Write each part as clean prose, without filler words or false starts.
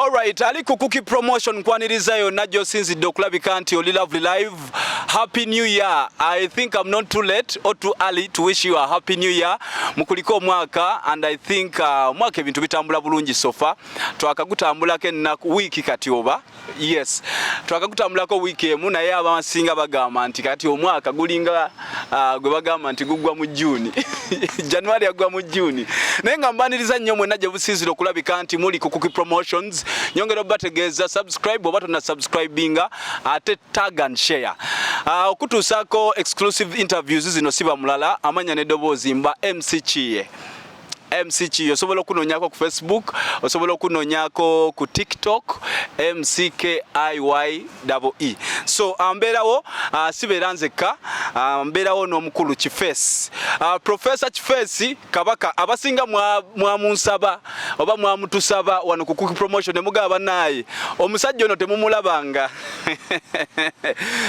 All right, ali ku Kookie promotion kwanirizayo najjo sinzidde okulabika nti oli lovely live. Happy New Year. I think I'm not too late or too early to wish you a happy new year. Mukuliko omwaka and I think mwaka ebintu bitambula bulungi sofa. Twakagutambulako ennaku wiki kati oba. Yes. Twakagutambulako wiki emu naye abasinga bagamba nti kati omwaka gulinga gwe bagamba nti gugwa mu June. January agwa mu June. Naye nga mbaniriza nnyo mwenna gye businzira okulabika nti muli ku Kookie promotions. Nyongera bategeeza subscribe oba tonna subscribinga ate tag and share. Okutuusako exclusive interviews zino siba mulala amanya nedoboozi mba MC Chiye. MC Chiye osobola okunoonyako ku Facebook, osobola okunoonyako ku TikTok, MCKIYE. So mbeerawo sibeera nzekka, mbeerawo n'omukulu Kiface. Professor Kiface kabaka abasinga mwamunsaba oba mwamutusaba wano ku Kookie promotion ne mugaba naye omusajja ono temumulabanga.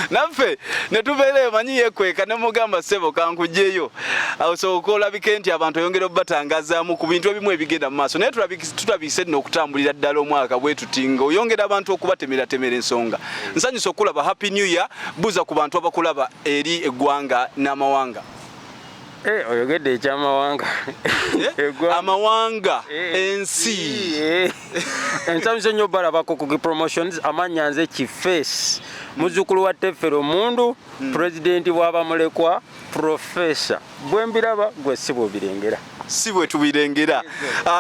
Naffe ne tubeera manyi yekweka ne mugamba sebo kankujeyo. Osobola olabike nti abantu oyongera obatangaza mu bintu ebimu ebigenda mu maaso naye tutabise n'okutambulira ddala omwaka bwe tutinga oyongera abantu okubatemera ensonga. Nsanyusa okulaba happy new year buza ku bantu abakulaba eri eggwanga n'amawanga. Oyogedde ekyamawanga. Amawanga ensi. Ensanyusa nnyo balaba ku Kookie promotions amanya nze Kiface muzzukulu wa Tefero Mundu president w'abamulekwa professor bwe mbiraba gwe si bw'obirengera. Si bwe tubirengera.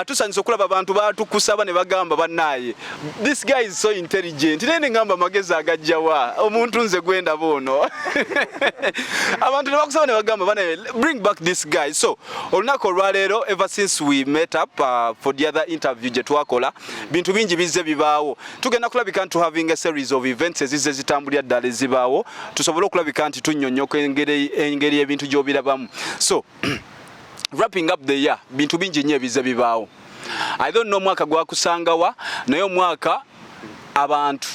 Tusanyusa okulaba abantu batukusaba ne bagamba bannaye this guy is so intelligent nene ngamba magezi agajjawa omuntu nze gwenda bono. Abantu ne bakusaba ne bagamba bannaye bring back this guy. So olunaku olwaleero ever since we met up for the other interview gye twakola bintu bingi bizze bibaawo tugenda kulabika nti having a series of events ezizze zitambulira ddala ezibaawo tusobole okulabika nti tunnyonnyoka engeri ebintu gy'obirabamu. So wrapping up the year bintu bingi nnyo ebizze bibaawo. I don't know mwaka gwakusangawa naye omwaka abantu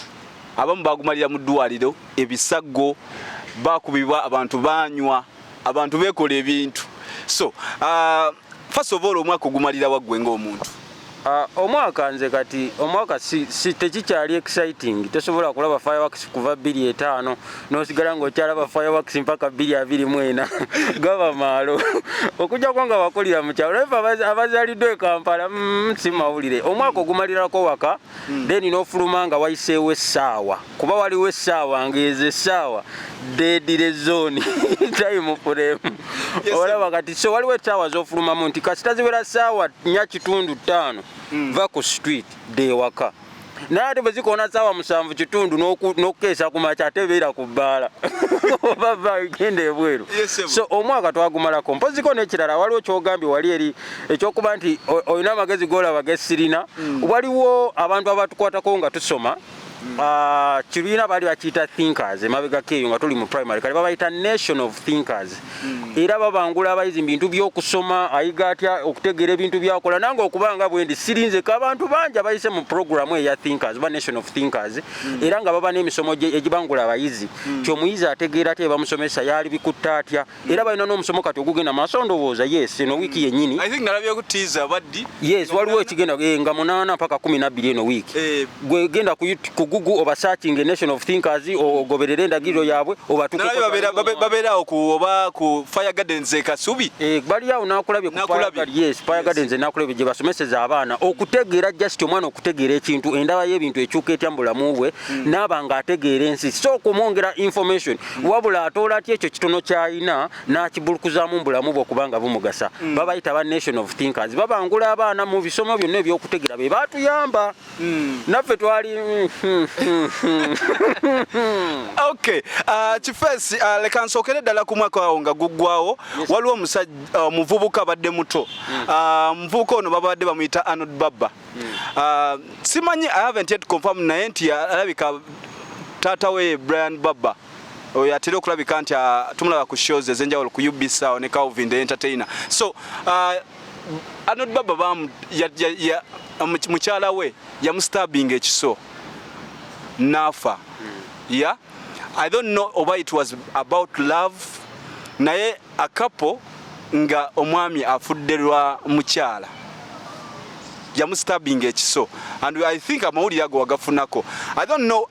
abamu bagumalira mu ddwaliro ebisago bakubibwa abantu banywa abantu bekola ebintu. So first of all omwaka ogumalira waggwe ng'omuntu. Omwaka nze kati omwaka si tekikyali exciting tosobola kulaba fireworks kuva 2:5 n'osigala ng'okyalaba fireworks mpaka 2:24 gaba maalo okujja kwanga bakulira mu kyalo abazaliddwa e Kampala si mawulire. Omwaka ogumalirako waka then n'ofuluma nga wayiseewo essaawa kuba waliwo essaawa ng'ezo essaawa dead zone time frame olaba kati so waliwo essaawa z'ofulumamu nti kasita ziwera ssaawa 4.5 va ku street de waka naye bwe zikoona ssaawa 7.5 n'okukeesa ku makya ate beera ku bbaala baba genda ebweru. So omwaka twagumalako mpoziko n'ekirala waliwo kyogambye wali eri ekyokuba nti olina amagezi g'olaba gesirina waliwo abantu abatukwatako nga tusoma kibiina bali bakiyita thinkers emabega keeyo nga tuli mu primary kale babayita nation of thinkers era babangula abayizi bintu by'okusoma ayiga atya okutegeera ebintu byakola nange okubanga bwendi sirinze abantu bangi abayise mu programu eya thinkers ba nation of thinkers era nga baba n'emisomo egibangula abayizi kyomuyizi ategeera ate bamusomesa yali bikutta atya era balina n'omusomo kati ogugenda maaso ndowooza yes eno wiiki yennyini I think nalabye kutiiza baddi yes waliwo ekigenda nga 8 mpaka 12 eno wiiki gwe genda ku Google oba searching a nation of thinkers ogoberera endagiriro yaabwe oba babeerawo ku fire gardens e Kasubi bali awo nakulabye ku fire gardens nakulabye gye basomeseza abaana okutegeera just omwana okutegeera ekintu endaba y'ebintu ekyuka etya mu bulamu bwe n'aba nga ategeera ensi so okumwongera information wabula atoola ati ekyo kitono kyalina n'akibulukuzaamu mu bulamu bwe okubanga bumugasa babayita ba nation of thinkers babangula abaana mu bisomo byonna ebyokutegeera be baatuyamba naffe twali Okay, Kiface leka nsokere ddala ku mwaka wawo nga guggwawo waliwo omuvubuka badde muto muvubuka ono babadde bamuyita Arnold Baba simanyi I haven't yet confirmed naye nti alabika taata we Brian Baba oyo atera okulabika nti tumulaba ku shows ezenjawulo ku UBC ne Calvin the Entertainer. So Arnold Baba mukyala we yamustabbing ekiso nafa. Yeah, I don't know why it was about love naye a couple nga omwami afuddelwa mukyala jamu stabbing ekiso, and I think amawulire ago wagafunako. I don't know,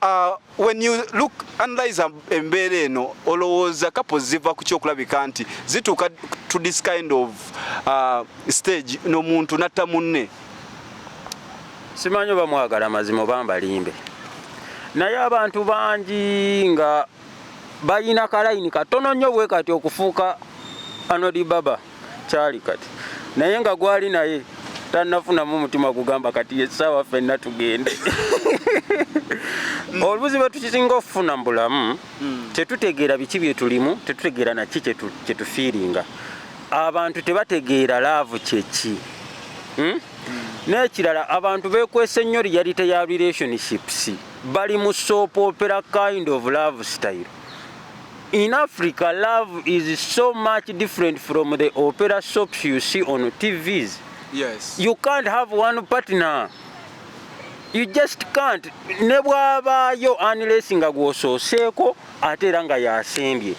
when you look analyze embeera eno olowooza couples ziva ku kyokulabika nti zituuka to this kind of stage n'omuntu natta munne. Simanyi oba mwagala mazima oba mbalimbe, naye abantu bangi nga balina kalayini katono nnyo bwe kati okufuuka Anodi Baba kyali kati, naye nga gwali naye tannafunamu mutima kugamba kati essaawa ffenna tugende. Olubuzibu tukisinga okufuna mu bulamu tetutegeera biki bye tulimu, tetutegeera naki kye tufiiringa. Abantu tebategeera laavu kyeki. N'ekirala abantu beekwese nnyo reality ya relationships, bali mu soap opera kind of love style. In Africa, love is so much different from the opera soaps you see on TVs. Yes. You can't have one partner. You just can't. Ne bwabaayo unless nga gw'osooseeko ate era nga yasembye.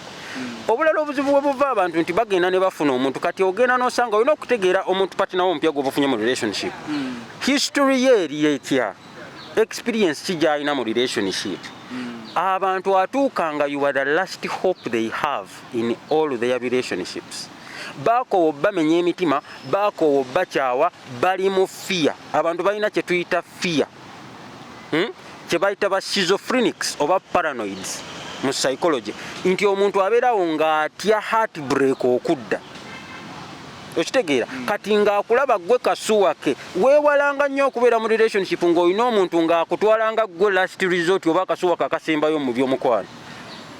Obulala obuzibu bwe buva abantu nti bagenda ne bafuna omuntu, kati ogenda n'osanga olina okutegeera omuntu partner wo omupya gw'obafunye mu relationship. History ye eri etya, experience ki gy'alina mu relationship. Abantu atuukanga you are the last hope they have in all their relationships. Baakoowa bamenya emitima, baakoowa bakyawa, bali mu fear. Abantu balina kye tuyita fear, kye bayita ba schizophrenics oba paranoids mu psychology, nti omuntu abeerawo ng'atya heartbreak okudda. Okitegeera kati ng'akulaba gwe kasuwa ke, weewalanga nnyo okubeera mu relationship ng'olina omuntu ng'akutwalanga gwe last resort oba akasuwa kakasembayo mu by'omukwano.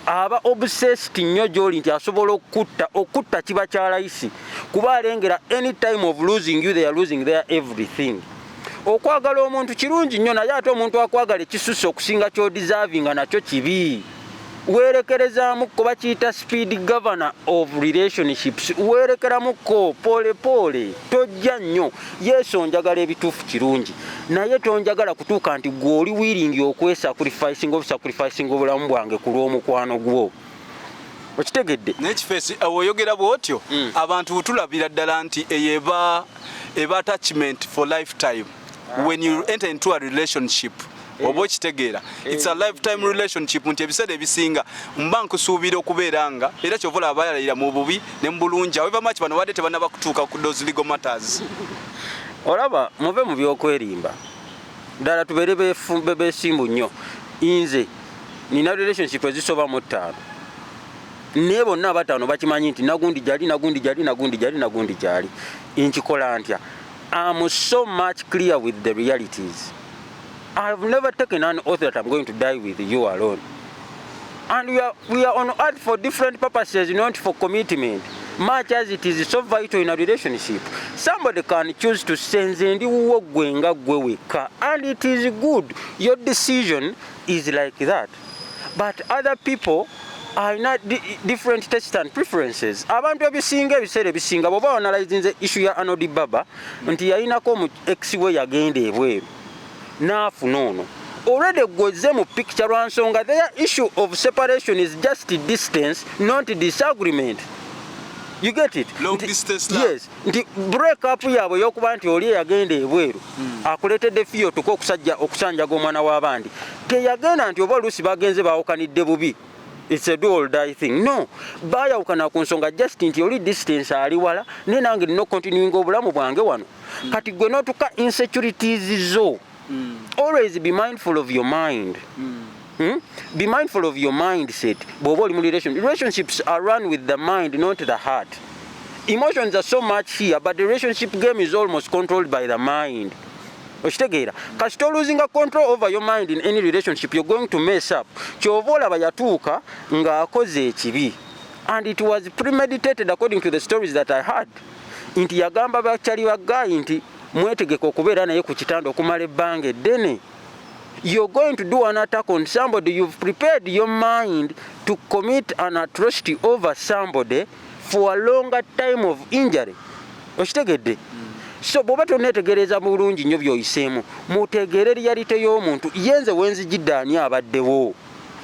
Aba obsessed nnyo gy'oli nti asobola okutta kiba kyalayisi, kuba alengera any time of losing you they are losing their everything. Okwagala omuntu kirungi nnyo, naye ate omuntu akwagala ekisusse okusinga ky'odiservinga nakyo kibi. Weerekerezaamuko bakiyita speed governor of relationships. Weerekeramukko pole pole, tojja nnyo. Yesu onjagala ebituufu kirungi, naye tonjagala kutuuka nti gw'oli wiringi okwesacrificing obulamu bwange ku lw'omukwano gwo. Okitegedde? N'ekifeesi oyogera bw'otyo abantu tulabira ddala nti eba attachment for lifetime. When you enter into a relationship, oba okitegeera, it's a lifetime relationship, nti ebiseera ebisinga mba nkusuubira okubeera nga era kyovola abayalayira mu bubi ne mu bulungi. However much bano wadde tebannaba kutuuka ku those legal matters. Olaba muve mu by'okwerimba ddala, tubeere beesimbu nnyo. Nze nina relationship ezisoba mu 5, naye bonna abataano bakimanyi nti nagundi gyali. Nkikola ntya? I'm so much clear with the realities. I've never taken an oath that I'm going to die with you alone. And we are on earth for different purposes, not for commitment. Much as it is so vital in a relationship. Somebody can choose to send and it is good. Your decision is like that. But other people are not different tastes and preferences. Abantu ebisinga ebiseera ebisinga bw'oba analyzing the issue ya Anodi Baba nti yalinako mu ex we yagenda ebweru n'afuna ono. Already goze mu picture lwa nsonga their issue of separation is just distance, not disagreement. You get it? Long distance love. Yes. Nti break up yaabwe y'okuba nti oli yagenda ebweru akuleetedde fiyo tuko okusanjaga omwana w'abandi. Teyagenda nti oba oluusi bagenze baawukanidde bubi. It's a do or die thing. No. Baayawukana ku nsonga just nti oli distance ali wala ne nange nina continuing obulamu bwange wano. Kati gwe n'otuka insecurities zo. Always be mindful of your mind. Be mindful of your mindset. Relationships are run with the mind, not the heart. Emotions are so much here, but the relationship game is almost controlled by the mind. Okitegeera, kasita losing a control over your mind in any relationship, you're going to mess up. Kyova olaba yatuuka ng'akoze ekibi. And it was premeditated according to the stories that I heard. Nti yagamba bakyali baggayi nti mwetegeka okubeera naye ku kitanda okumala ebbanga eddene. You're going to do an attack on somebody. You've prepared your mind to commit an atrocity over somebody for a longer time of injury. Okitegedde? So bw'oba toneetegereza bulungi nnyo by'oyiseemu, mutegeere reality y'omuntu. Yenze wenzijidde ani abaddewo.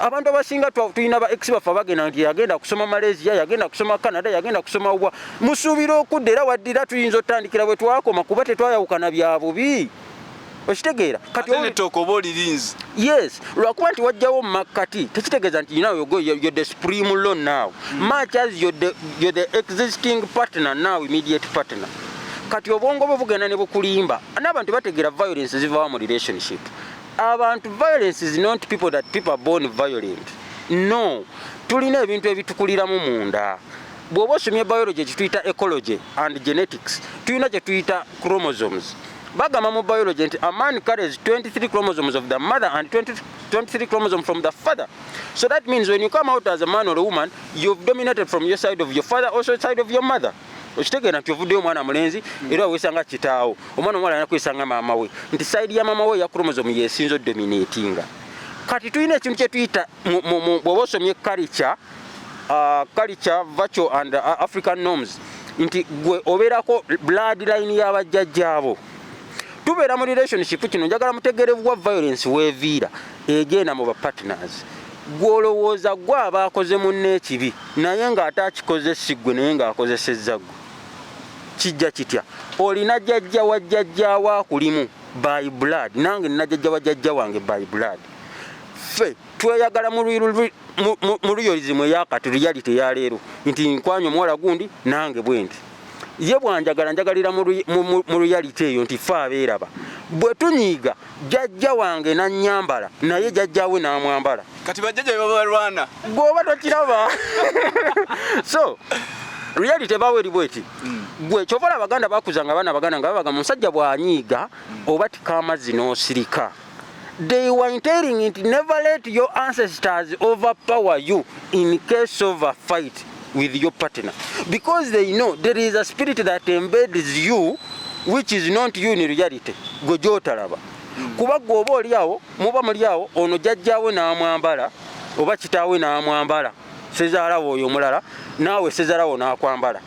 abantu abasinga tulina ba ex bafa bagenda nti yagenda kusoma Malaysia, yagenda kusoma Canada, yagenda kusoma wa musuubira okudda era waddira tuyinza otandikira bwe twakoma kuba tetwayawukana bya bubi. Okitegeera kati linzi. Yes, lwakuba nti wajjawo makati tekitegeeza nti you're the supreme law now. Much as you're the existing partner now, immediate partner. Kati obwongo bwe bugenda ne bukulimba n'abantu bategeera violence ziva mu relationship. Abantu violence is not people that people are born violent. No, tulina ebintu ebitukuliramu munda. Bw'oba osomye biology kituyita ecology and genetics, tulina kye tuyita chromosomes. Bagamba mu biology nti a man carries 23 chromosomes of the mother and 23 chromosomes from the father. So that means when you come out as a man or a woman, you've dominated from your side of your father, also side of your mother. Okitegeera nti Avudeyo omwana mulenzi era weesanga kitaawo, omwana omuwala alina kwesanga maama we, nti side ya maama we ya chromosome yesinza dominatinga. Kati tulina ekintu kye tuyita bw'oba osomye culture, virtual and African norms, nti gwe obeerako bloodline y'abajjajjaabo. Tubeera mu relationship kino njagala mutegerevu wa violence weeviira egenda mu partners. Gwolowooza gwe aba akoze munne ekibi naye ng'ate akikoze si ggwe naye ng'akozesezza ggwe. Kijja kitya? Olina jjajja wa jjajja wa kulimu by blood, nange nina jjajja wa jjajja wange by blood. Ffe tweyagala mu realism eyakati, reality ya leero nti nkwanya omuwala gundi nange bwe nti. Ye bwanjagala njagalira mu reality eyo nti ffe abeeraba. Bwe tunyiiga jjajja wange nannyambala naye jjajja we n'amwambala. Kati bajjajja babalwana. Gw'oba tokiraba. So reality bawe eri bweti. Gwe kyovola Abaganda bakuzanga abaana Abaganda nga babaga musajja bw'anyiiga oba tika amazzi n'osirika. They were telling it, never let your ancestors overpower you in case of a fight with your partner, because they know there is a spirit that embeds you which is not you in reality. Gojotalaba kuba gwoba oliawo muba muliawo ono jjajjawe n'amwambala oba kitaawe n'amwambala sezaalawo oyo omulala naawe sezaalawo n'akwambala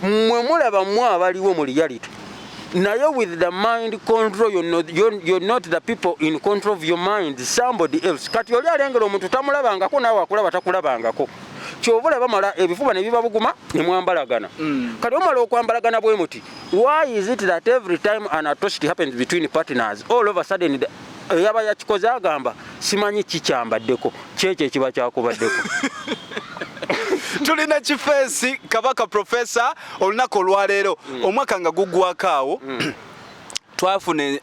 mmwe mulaba mmwe abaliwo mu reality. Naye with the mind control, you're not the people in control of your mind, somebody else. Kati oli alengera omuntu tamulabangako naawe akulaba takulabangako. Kyovula bamala ebifuba ne bibabuguma ne mwambalagana. Kati omala okwambalagana bwe muti. Why is it that every time an atrocity happens between partners, all of a sudden yaba yakikoze agamba simanyi kikyambaddeko kyekyo ekiba kyakubaddeko. Tulina Kiface Kabaka Professor olunaku olwaleero omwaka nga guggwako awo. Twafune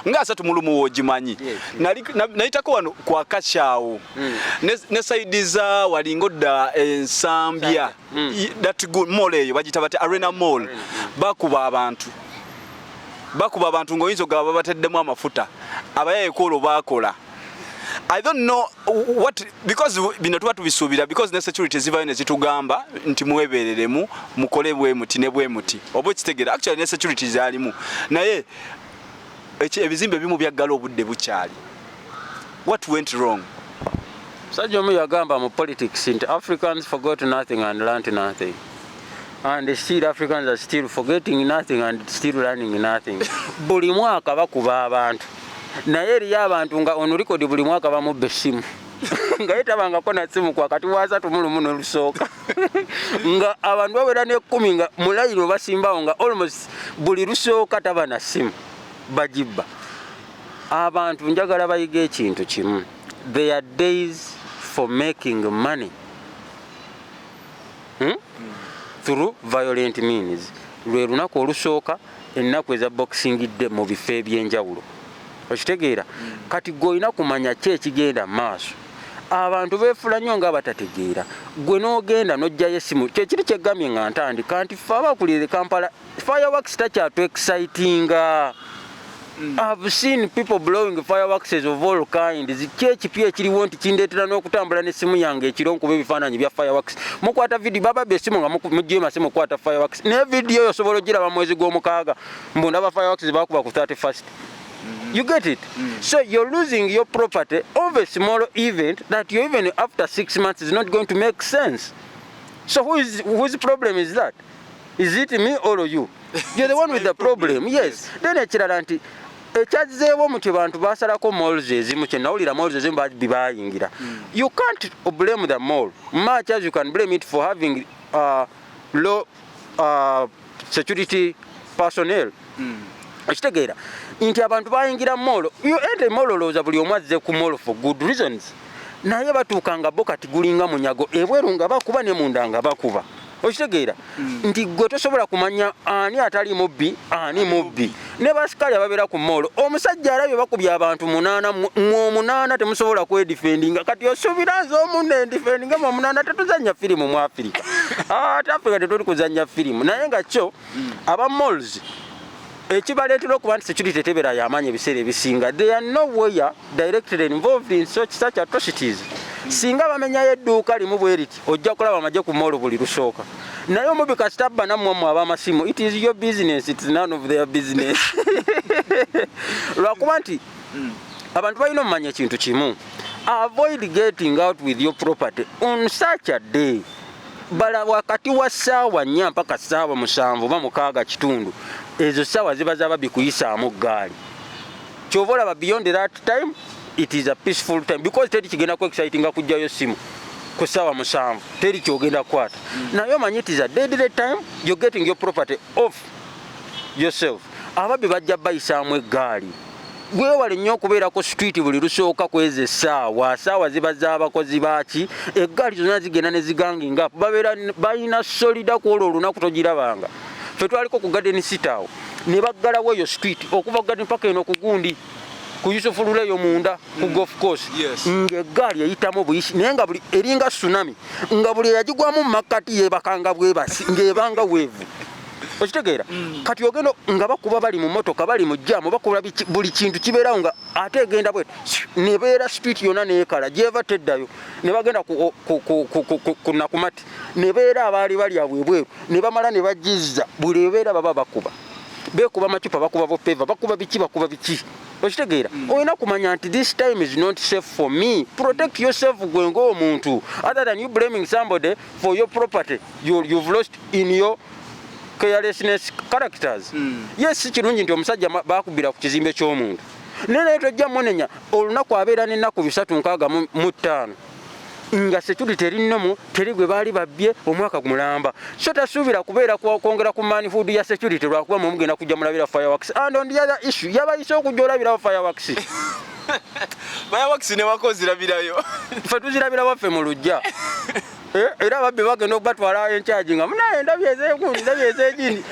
nga 3 mu lumu wogimanyi. Nayitako wano kwa Kashaawo ne saidiza walingodda ensambya that good mall eyo bagita bati Arena Mall. Bakuba abantu ng'oyinza ogaba bateddemu amafuta abayayekolo bakola. I don't know what, because bino tuba tubisuubira, because ne security zivayo ne zitugamba nti mwebereremu mukole bwe muti ne bwe muti oba kitegera actually ne security zaalimu naye ebizimbe bimu byaggala obudde bukyali. What went wrong? Sajja omu yagamba mu politics nti Africans forgot nothing and learnt nothing, and still Africans are still forgetting nothing and still learning nothing. Buli mwaka bakuba abantu naye eriyo abantu nga ono likodi buli mwaka bamubba essimu nga yetabangako na ssimu kwa kati wa 3 mu lumu n'olusooka nga abantu bawera ne 10 nga mu layini basimbawo nga almost buli lusooka taba na ssimu bagibba. Abantu njagala bayiga ekintu kimu, there are days for making money through violent means. Lwe lunaku olusooka ennaku eza boxing day mu bifo ebyenjawulo. Okitegeera kati goyina kumanya ki ekigenda maaso. Abantu beefula nnyo nga batategeera. Gwe n'ogenda n'ojjayo essimu kye kiri kyeggamye nga ntandika nti ffe abakulira Kampala fireworks takyatu excitinga. I've seen people blowing fireworks of all kinds. Kyekipya ekiriwo nti kindeetera n'okutambula n'essimu yange ekiro nkuba ebifaananyi bya fireworks. Mukwata video baba bessimu nga muggyemu masimu kwata fireworks. Ne video yo osobola ogiraba mwezi gw'omukaaga mbu ndaba fireworks bakuba ku 31st. You get it? So you're losing your property over a small event that you even after 6 months is not going to make sense. So whose problem is that? Is it me or you? You're the one with the problem. Yes. Then ekirala nti Ekyazeewo mu bantu basalako malls ezimu kye nawulira malls ezimu bayingira. You can't blame the mall much as you can blame it for having low security personnel. Ekitegeera nti abantu bayingira mall, you enter mall olowooza buli omu azze ku mall for good reasons. Naye batuukanga bo kati gulinga munyago ebweru nga bakuba ne munda nga bakuba. Okitegeera nti gwe tosobola kumanya ani atali mubbi ani mubbi. Ne basikali ababeera ku mall omusajja alabye bakubye abantu 8 temusobola kwedifendinga kati osuubira nze omunne endifendinga mu 8 tetuzannya firimu mu Africa. Ate Africa tetuli kuzannya firimu naye nga kyo aba malls ekibaleetera okuba nti security tebera y'amaanyi ebiseera ebisinga. They are nowhere directly involved in such atrocities. Singa bamenyayo edduuka limu bwe riti ojja kulaba amagye ku mall buli lusooka. Naye omubi kasitaba nammwe ab'amasimu, it is your business, it's none of their business. Lwakuba nti abantu balina omumanya ekintu kimu, avoid getting out with your property on such a day. Bala wakati wa ssaawa 4 mpaka ssaawa 7 oba 6 kitundu ezo ssaawa ziba z'ababbi kuyisaamu ggaali. Kyova olaba beyond that time it is a peaceful time because teri kigenda ku exciting nga kujjayo simu ku ssaawa 7 teri kyogenda kwata. Naye omanyi it is a deadly time, you're getting your property off yourself. Ababbi bajja bayisaamu eggaali. Gwewale nnyo okubeera ku street buli lusooka kweze ssaawa ziba z'abakozi baaki eggaali zonna zigenda ne ziganginga babeera balina solida ku olwo olunaku togirabanga. Ffe twaliko ku garden city awo ne baggalawo eyo street okuva garden paka eno ku gundi ku Yusufu Luleyo munda ku golf course ng'eggaali eyitamu buyishi naye nga buli eringa tsunami nga buli eyagigwamu mu makkati yeebakanga bwebasi ng'ebanga weevu. Okitegeera kati ogenda nga bakuba bali mu motoka bali mu jjaamu bakola buli kintu kibeerawo nga ate egenda bwe ne beera street yonna neekala gyeva teddayo ne bagenda ku nakumati ne beera abaali bali abwebweru ne bamala ne bajizza buli ebeera baba bakuba beekuba macupa bakuba bopeva bakuba biki okitegeera olina kumanya nti this time is not safe for me. Protect yourself gwe ng'omuntu other than you blaming somebody for your property you've lost in your carelessness characters. Yes kirungi nti omusajja bakubira ku kizimbe ky'omuntu naye tojja munenya olunaku abeera n'ennaku 365 nga security erinnomu teri gwe baali babbye omwaka gumulamba so tasuubira kubeera kwongera ku manhood ya security lwakuba mugenda kujja mulabira fireworks and on the other issue yabayise okujja olabira fireworks. Fireworks ne bakozirabirayo ffe tuzirabira waffe mu lujja era ababbi bagenda okubatwala encharge nga munaye ndabye ez'egundi ndabye ez'egindi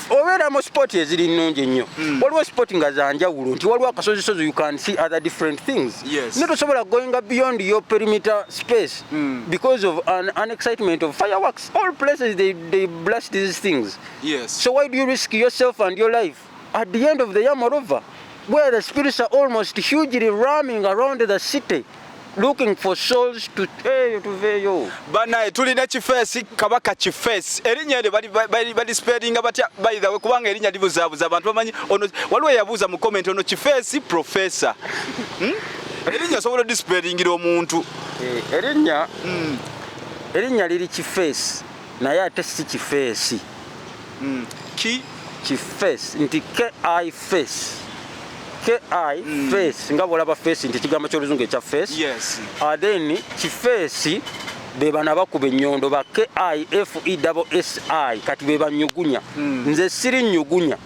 obeera mu sport eziri nnungi ennyo. Waliwo sport nga zanjawulo nti waliwo akasozisozi you can see other different things. Ne tosobola going beyond your perimeter space because of an excitement of fireworks. All places they blast these things. So why do you risk yourself and your life at the end of the year moreover where the spirits are almost hugely roaming around the city looking for souls to veyo. Bana tulina Kiface kabaka Kiface erinnya lye bali spelling batya by the way kubanga erinnya libuzabuza abantu bamanyi ono waliwo yabuuza mu comment ono Kiface professor erinnya sobola dispelling omuntu erinnya liri Kiface naye ate si Kiface Kiface nti K-I face face nga bolaba face nti kigambo ky'oluzungu ekya face. Then Kiface be bana bakuba ennyondo ba KIFESSI kati be banyugunya nze siri nyugunya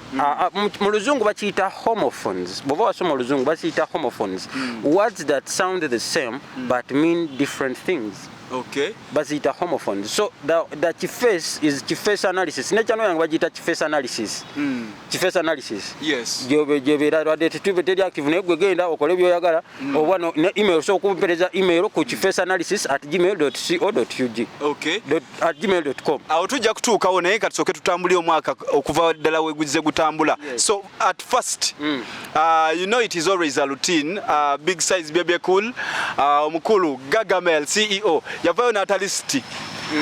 mu luzungu bakiyita homophones. Bw'oba wasoma oluzungu bakiyita homophones, words that sound the same but mean different things. Baziyita homophones. So the Kiface is Kiface analysis. Nechano yangu bajita Kiface analysis. Kiface analysis. Jebera rwade titube tedi active ne gwegenda okole byoyagala oba no email so kumpereza email ku kifaceanalysis@gmail.co.ug. @gmail.com. Awo tujja kutuukawo naye katusoke tutambuli omwaka okuva ddala weguze gutambula. So at first you know it is always a routine. Big size Bebe cool omukulu Gagamel CEO yavayo n'ata listi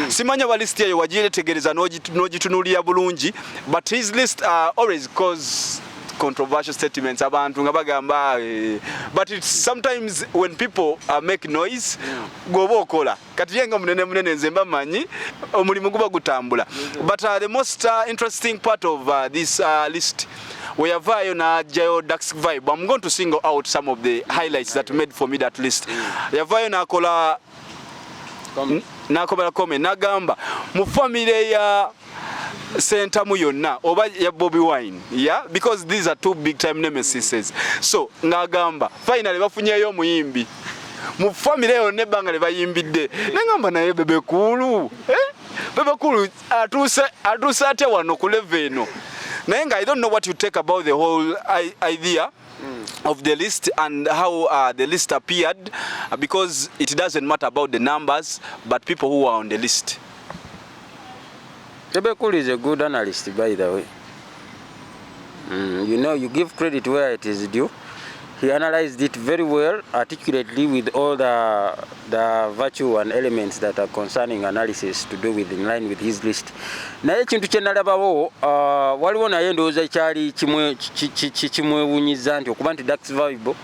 simanya ba listi eyo wagiretegereza n'ogitunuulira bulungi but his list always cause controversial statements abantu nga bagamba but it's sometimes when people make noise goba okola kati yenga munene nze mbamanyi omulimu guba gutambula but the most interesting part of this list weyavaayo n'ajjayo Dax Vibe. I'm going to single out some of the highlights that made for me that list. Yavaayo n'akola comment n'agamba mu family ya Sentamu yonna oba ya Bobby Wine, yeah, because these are two big time nemesis. So ngagamba finally bafunyeyo muyimbi mu family yonna ebbanga le bayimbidde nengamba naye Bebe Cool, Bebe Cool atuuse ate wano ku level eno. Naye nga I don't know what you take about the whole idea of the list and how the list appeared, because it doesn't matter about the numbers but people who are on the list. Bebe Cool is a good analyst, by the way. You know, you give credit where it is due. He analyzed it very well, articulately, with all the virtue and elements that are concerning analysis to do with in line with his list. Naye ekintu kye nalabawo waliwo naye ndowooza ekyali kimwewunyiza nti okuba nti Dax Vibe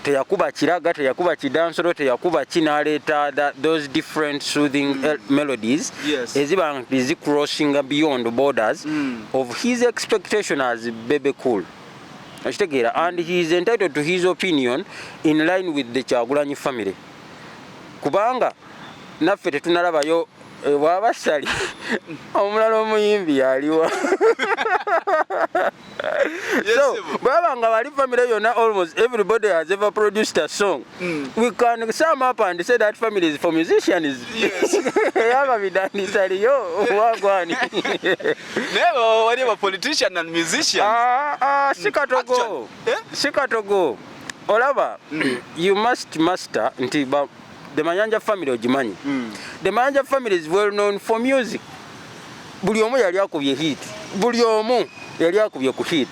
teyakuba kiraga, teyakuba kidansolo, teyakuba kinaleeta those different soothing melodies eziba nti zicrossing beyond borders of his expectation as Bebe Cool. And he is entitled to his opinion in line with the Kyagulanyi family. Kubanga naffe tetunalabayo wabasali omulala omuyimbi yaliwa. So baba nga bali family yonna almost everybody has ever produced a song. We can sum up and say that family is for musicians. Yes. Yaba bidandisali yo wagwani. Never wali ba politician and musician. Sikatogo. Sikatogo. Olaba, you must master nti the Mayanja family ojimanyi. The Mayanja family is well known for music. Buli omu yali akubye hit. Buli omu yali akubye ku hit.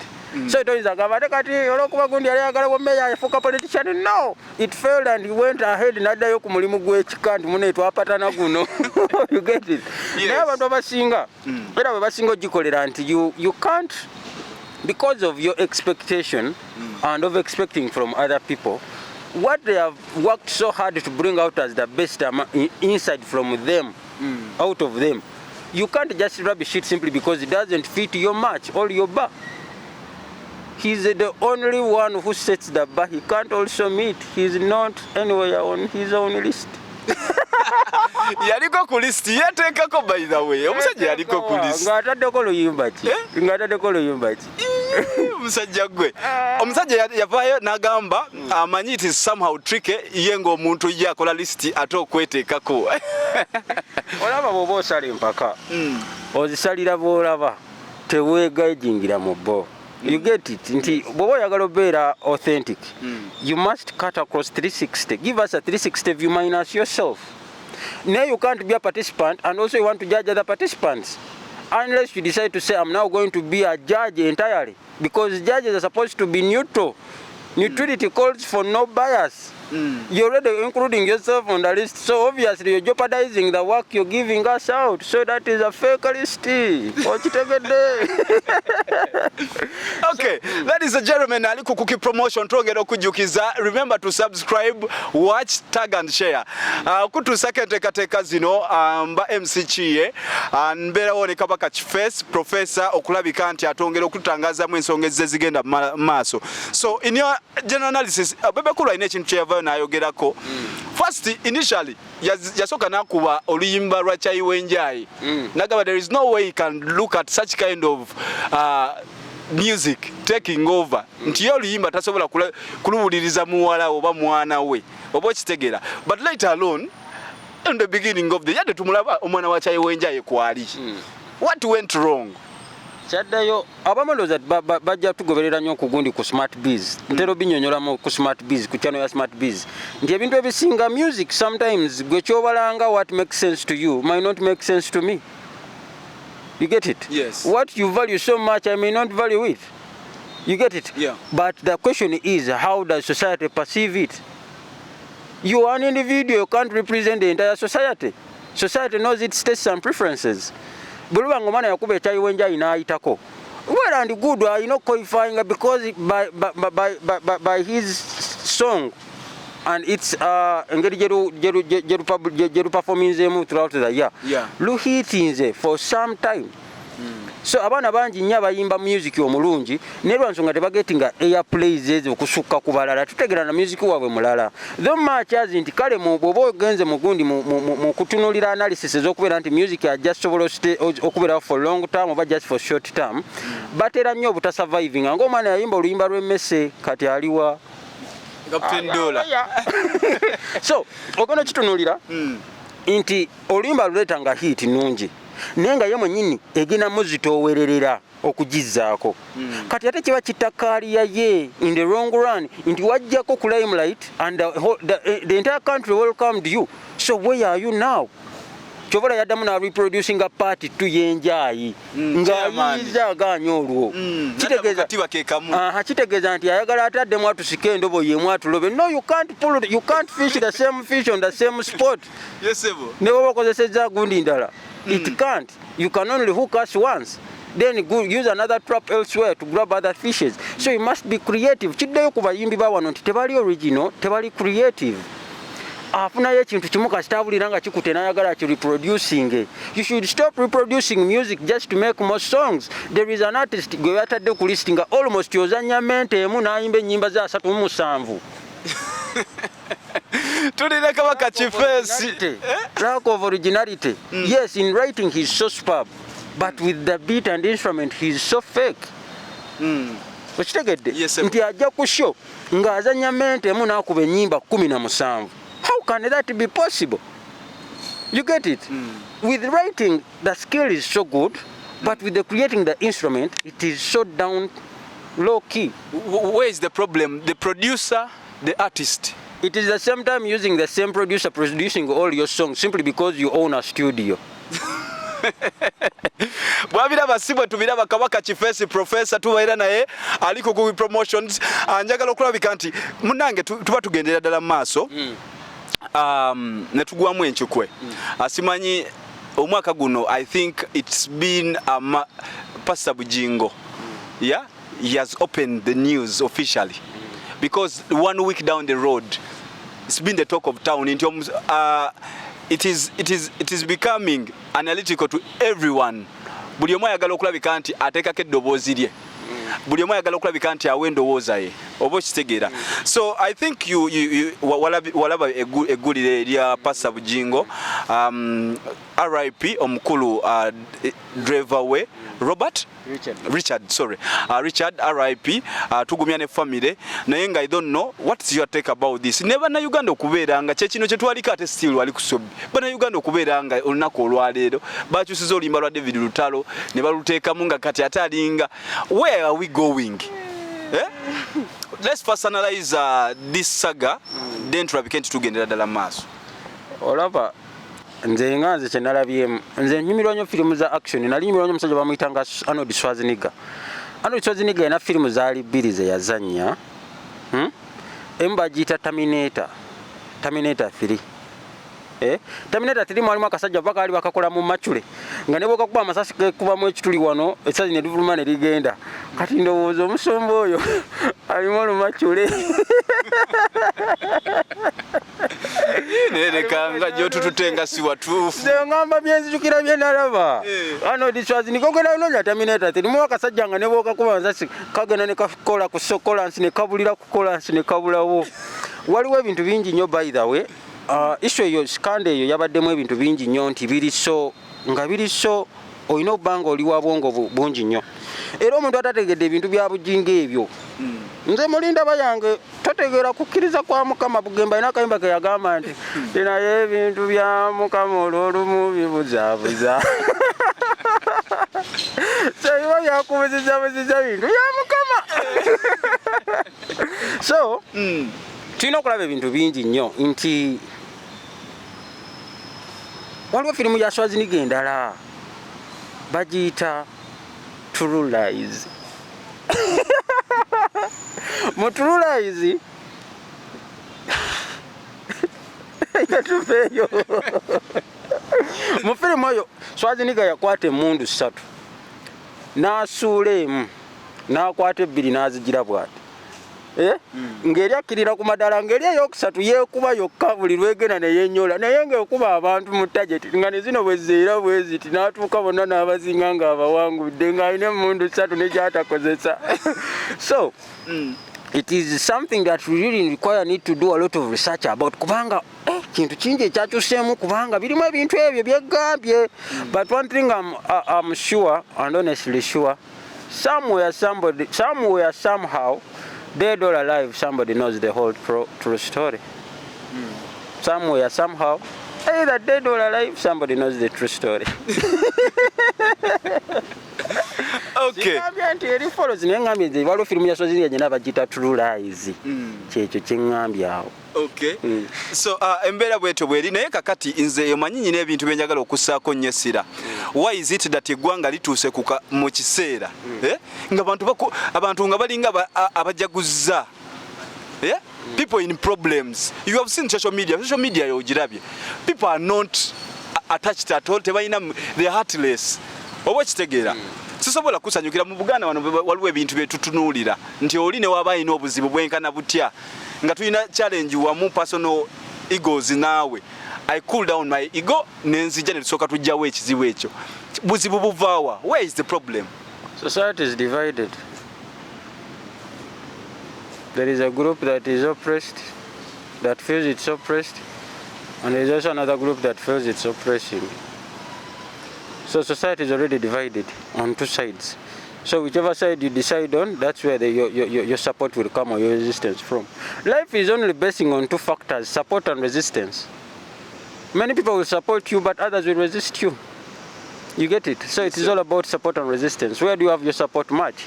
So toyinza gamba kati olwokuba gundi yali agala bwemeya yafuuka politician. No, it failed and he went ahead n'addayo ku mulimu gw'ekika nti mune twapatana guno. You get it? Naye abantu abasinga era bwe basinga ogikolera nti you can't, because of your expectation and of expecting from other people what they have worked so hard to bring out as the best inside from them, out of them. You can't just rubbish it simply because it doesn't fit your match or your bar. He's the only one who sets the bar. He can't also meet. He's not anywhere on his own list. Yaliko ku list yateekako, by the way. Omusajja yaliko ku list. Ng'ataddeko luyimba ki? Ng'ataddeko luyimba ki? Omusajja gwe. Omusajja yavaayo n'agamba amanyi it is somehow tricky ye ng'omuntu ye akola list ate okweteekako. Olaba bw'oba osala empaka ozisalira bw'olaba teweegayingira mu bo. You get it? Nti bw'oba oyagala obeera authentic, you must cut across 360. Give us a 360 view minus yourself. Now you can't be a participant and also you want to judge other participants. Unless you decide to say, I'm now going to be a judge entirely. Because judges are supposed to be neutral. Neutrality calls for no bias. You're already including yourself on the list, so obviously you're jeopardizing the work you're giving us out. So that is a fake list. Okay, ladies and gentlemen, ali ku Kookie promotion twongera okujukiza. Remember to subscribe, watch, tag and share. Kutuusa enteekateeka zino mba MC Kiye mbeera woneka paka Kiface Professor okulabika nti atongera okutangazaamu ensonga ezigenda maaso. So in your general analysis, Bebe Cool alina ekintu kyeyavaayo n'ayogerako. First, initially, yasooka n'akuba oluyimba lwa Kyayiwenjayi. Nagamba there is no way you can look at such kind of music taking over. Nti ye oluyimba tasobola kuluwuliriza muwala oba mwana we. Oba okitegeera. But later alone, in the beginning of the year, tumulaba omwana wa Kyayiwenjayi kwali. What went wrong? Kyaddayo abamaloza bajja tugoberera nnyo ku gundi ku Smart Biz. Ntero binyonyolamu ku Smart Biz, ku channel ya Smart Biz. Nti ebintu ebisinga music sometimes gwe kyobalanga what makes sense to you might not make sense to me. You get it? Yes. What you value so much I may not value it. You get it? Yeah. But the question is, how does society perceive it? You are an individual, you can't represent the entire society. Society knows its tastes and preferences. Buluba ngomana yakuba Kyayiwenjayi n'ayitako. Well and good, you know, qualifying because by his song and its engeri jeru performing throughout the year. Yeah. Luhitinze for some time. So abaana bangi nnyo abayimba music omulungi naye lwa nsonga tebagetinga airplays ezo okusukka ku balala tutegera na music waabwe mulala though much as nti kale bw'oba ogenze mu gundi mu kutunulira analysis ez'okubeera nti music ajasobola okubeerawo for long term oba just for short term batera nnyo obutasurviving ng'omwana yayimba oluyimba lw'emmese kati aliwa so ogenda kitunulira nti oluyimba luleetanga hit nungi naye nga ye mwennyini egenda muzitoowererera okugizzaako kati ate kiba kitakaaliya ye in the long run nti wajjako ku limelight and the entire country welcomed you so where are you now kyobola yaddamu na reproducing a party tu yenjayi ng'ayiza aganya olwo kitegeeza nti ayagala ataddemu atusike endobo yemu atulobe no you can't fish the same fish on the same spot ne bwoba okozesezza gundi ndala it can't you can only hook us once then use another trap elsewhere to grab other fishes so you must be creative kiddeyo ku bayimbi ba wano nti tebali original tebali creative afunayo ekintu kimu kasitabulira nga kikute n'ayagala ki reproducing you should stop reproducing music just to make more songs there is an artist gwe yatadde ku list nga almost yozanya mente emu n'ayimba ennyimba za 37 tulina kabaka Kiface lack of originality yes in writing he's so superb but with the beat and instrument he's so fake okitegedde nti ajja ku show ng'azanya mente emu n'akuba ennyimba 17 how can that be possible you get it with writing the skill is so good but with the creating the instrument it is so down low key where is the problem the producer the artist it is the same time using the same producer producing all your songs simply because you own a studio bwabiraba sibwe tubiraba kabaka Kiface professor tubaira naye aliko ku promotions anjagala okulabika nti munange tuba tugendera ddala maaso netugwamu enchukwe asimanyi omwaka guno I think it's been Pastor Bugingo yeah he has opened the news officially because 1 week down the road it's been the talk of town in terms it is becoming analytical to everyone buli omu ayagala okulabika nti ateekako eddoboozi lye buli omu ayagala okulabika nti awa endowooza ye oba okitegeera so I think walaba eggulire erya Pastor Bugingo RIP omukulu driver we Richard RIP tugumya ne family naye nga I don't know what's your take about this never na Uganda okubeera nga kyekino kye twaliko ate still wali kusobi bana Uganda okubeera nga olunaku olwaleero bakyusiza oluyimba lwa David Lutalo ne baluteekamu nga kati atalinga where are we going let's first analyze this saga then tulabike nti tugendera ddala maaso olaba nze nganze kyenalabyemu nze nyumirwa nnyo firimu za action nali nyumirwa nnyo omusajja bamuyitanga Arnold Schwarzenegger yena firimu zaali bbiri ze yazannya emu bagiyita Terminator 3 Terminator 3 mwalimu akasajja bakaali bakakola mu machule nga ne bwokakuba amasasi gekubamu ekituli wano esazi ne livuluma ne ligenda kati ndowooza omusomba oyo alimu olumachule nerekanga gyotututenga si watuufu ngamba byenzijukira bye nalaba Arnold Schwarzenegger ogenda nonya Terminator 3 mu akasajja nga ne bwokakuba amasasi kagenda ne kakola ku sokolansi ne kabulira ku kolansi ne kabulawo waliwo ebintu bingi nnyo by the way issue eyo skande eyo yabaddemu ebintu bingi nnyo nti biri so olina obbanga oli wa bwongo bungi nnyo era omuntu atategedde ebintu bya Bugingo ebyo nze mulinda bayange totegeera kukkiriza kwa Mukama Bugemba ina akayimba ke yagamba nti naye ebintu bya Mukama olw'olumu bibuzaabuza so iba byakubuzizabuziza bintu bya Mukama so tulina okulaba ebintu bingi nnyo nti waliwo firimu ya Schwarzenegger endala bagiyita True Lies mu True Lies yatuveeyo mu firimu oyo Schwarzenegger yakwata emmundu 3 n'asuula emu n'akwata 2 n'azigira bw'ati ngeri akkirira ku madala ngeri eyokusatu yeekuba yokka buli lwegenda neyenyola naye ngaekuba abantu mu tageti nga ne zino bwe zeera bwe ziti n'atuuka bonna n'abazinga ng'abawangudde ng'alina emmundu 3 ne gy'atakozesa so it is something that we really need to do a lot of research about kubanga kintu kingi ekyakyuseemu kubanga birimu ebintu ebyo byeggambye but one thing I'm sure and honestly sure somewhere somehow dead or alive somebody knows the whole true story somewhere somehow either dead or alive somebody knows the true story okay nti eri follows nengambye nze waliwo firimu yasozi yenye n'abagita True Lies kyekyo kyeŋŋambye awo okay so embeera bwetyo bweri naye kakati nze omanyi nyina ebintu byenjagala okussaako nnyo essira why is it that eggwanga lituuse mu kiseera nga abantu nga balinga abajaguza people in problems you have seen social media yogirabye people are not attached at all tebalina they are heartless oba kitegeera sisobola kusanyukira mu Buganda wano waliwo ebintu byetutunuulira nti oli ne waba alina obuzibu bwenkana butya nga tulina challenge wamu personal egos naawe I cool down my ego nenzija ne tusooka tujjawo ekizibu ekyo buzibu buvaawa where is the problem society is divided there is a group that is oppressed that feels it's oppressed and there is also another group that feels it's oppressing. So society is already divided on two sides. So whichever side you decide on, that's where your support will come or your resistance from. Life is only basing on two factors, support and resistance. Many people will support you, but others will resist you. You get it? So it is all about support and resistance. Where do you have your support much?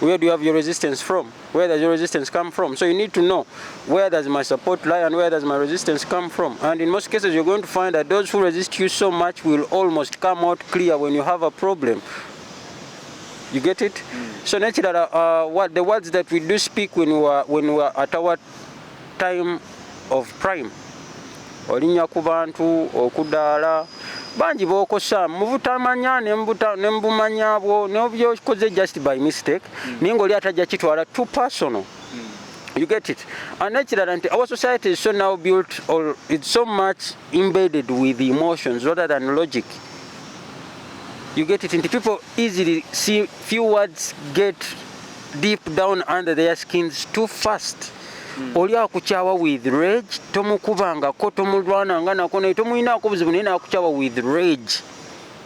Where do you have your resistance from? Where does your resistance come from? So you need to know where does my support lie and where does my resistance come from. And in most cases, you're going to find that those who resist you so much will almost come out clear when you have a problem. You get it? So naturally, what the words that we do speak when we are at our time of prime. Olinya ku bantu okudaala bangi bokosa mubutamanya nembumanya bwo n'obyokoze just by mistake ninga oli atajja kitwala too personal. You get it? And naturally, our society is so now built, or it's so much embedded with emotions rather than logic. You get it? And people easily see few words get deep down under their skins too fast. Oli akukyawa with rage tomukubangako tomulwananga nako naye tomuyinaako buzibu naye nakukyawa with rage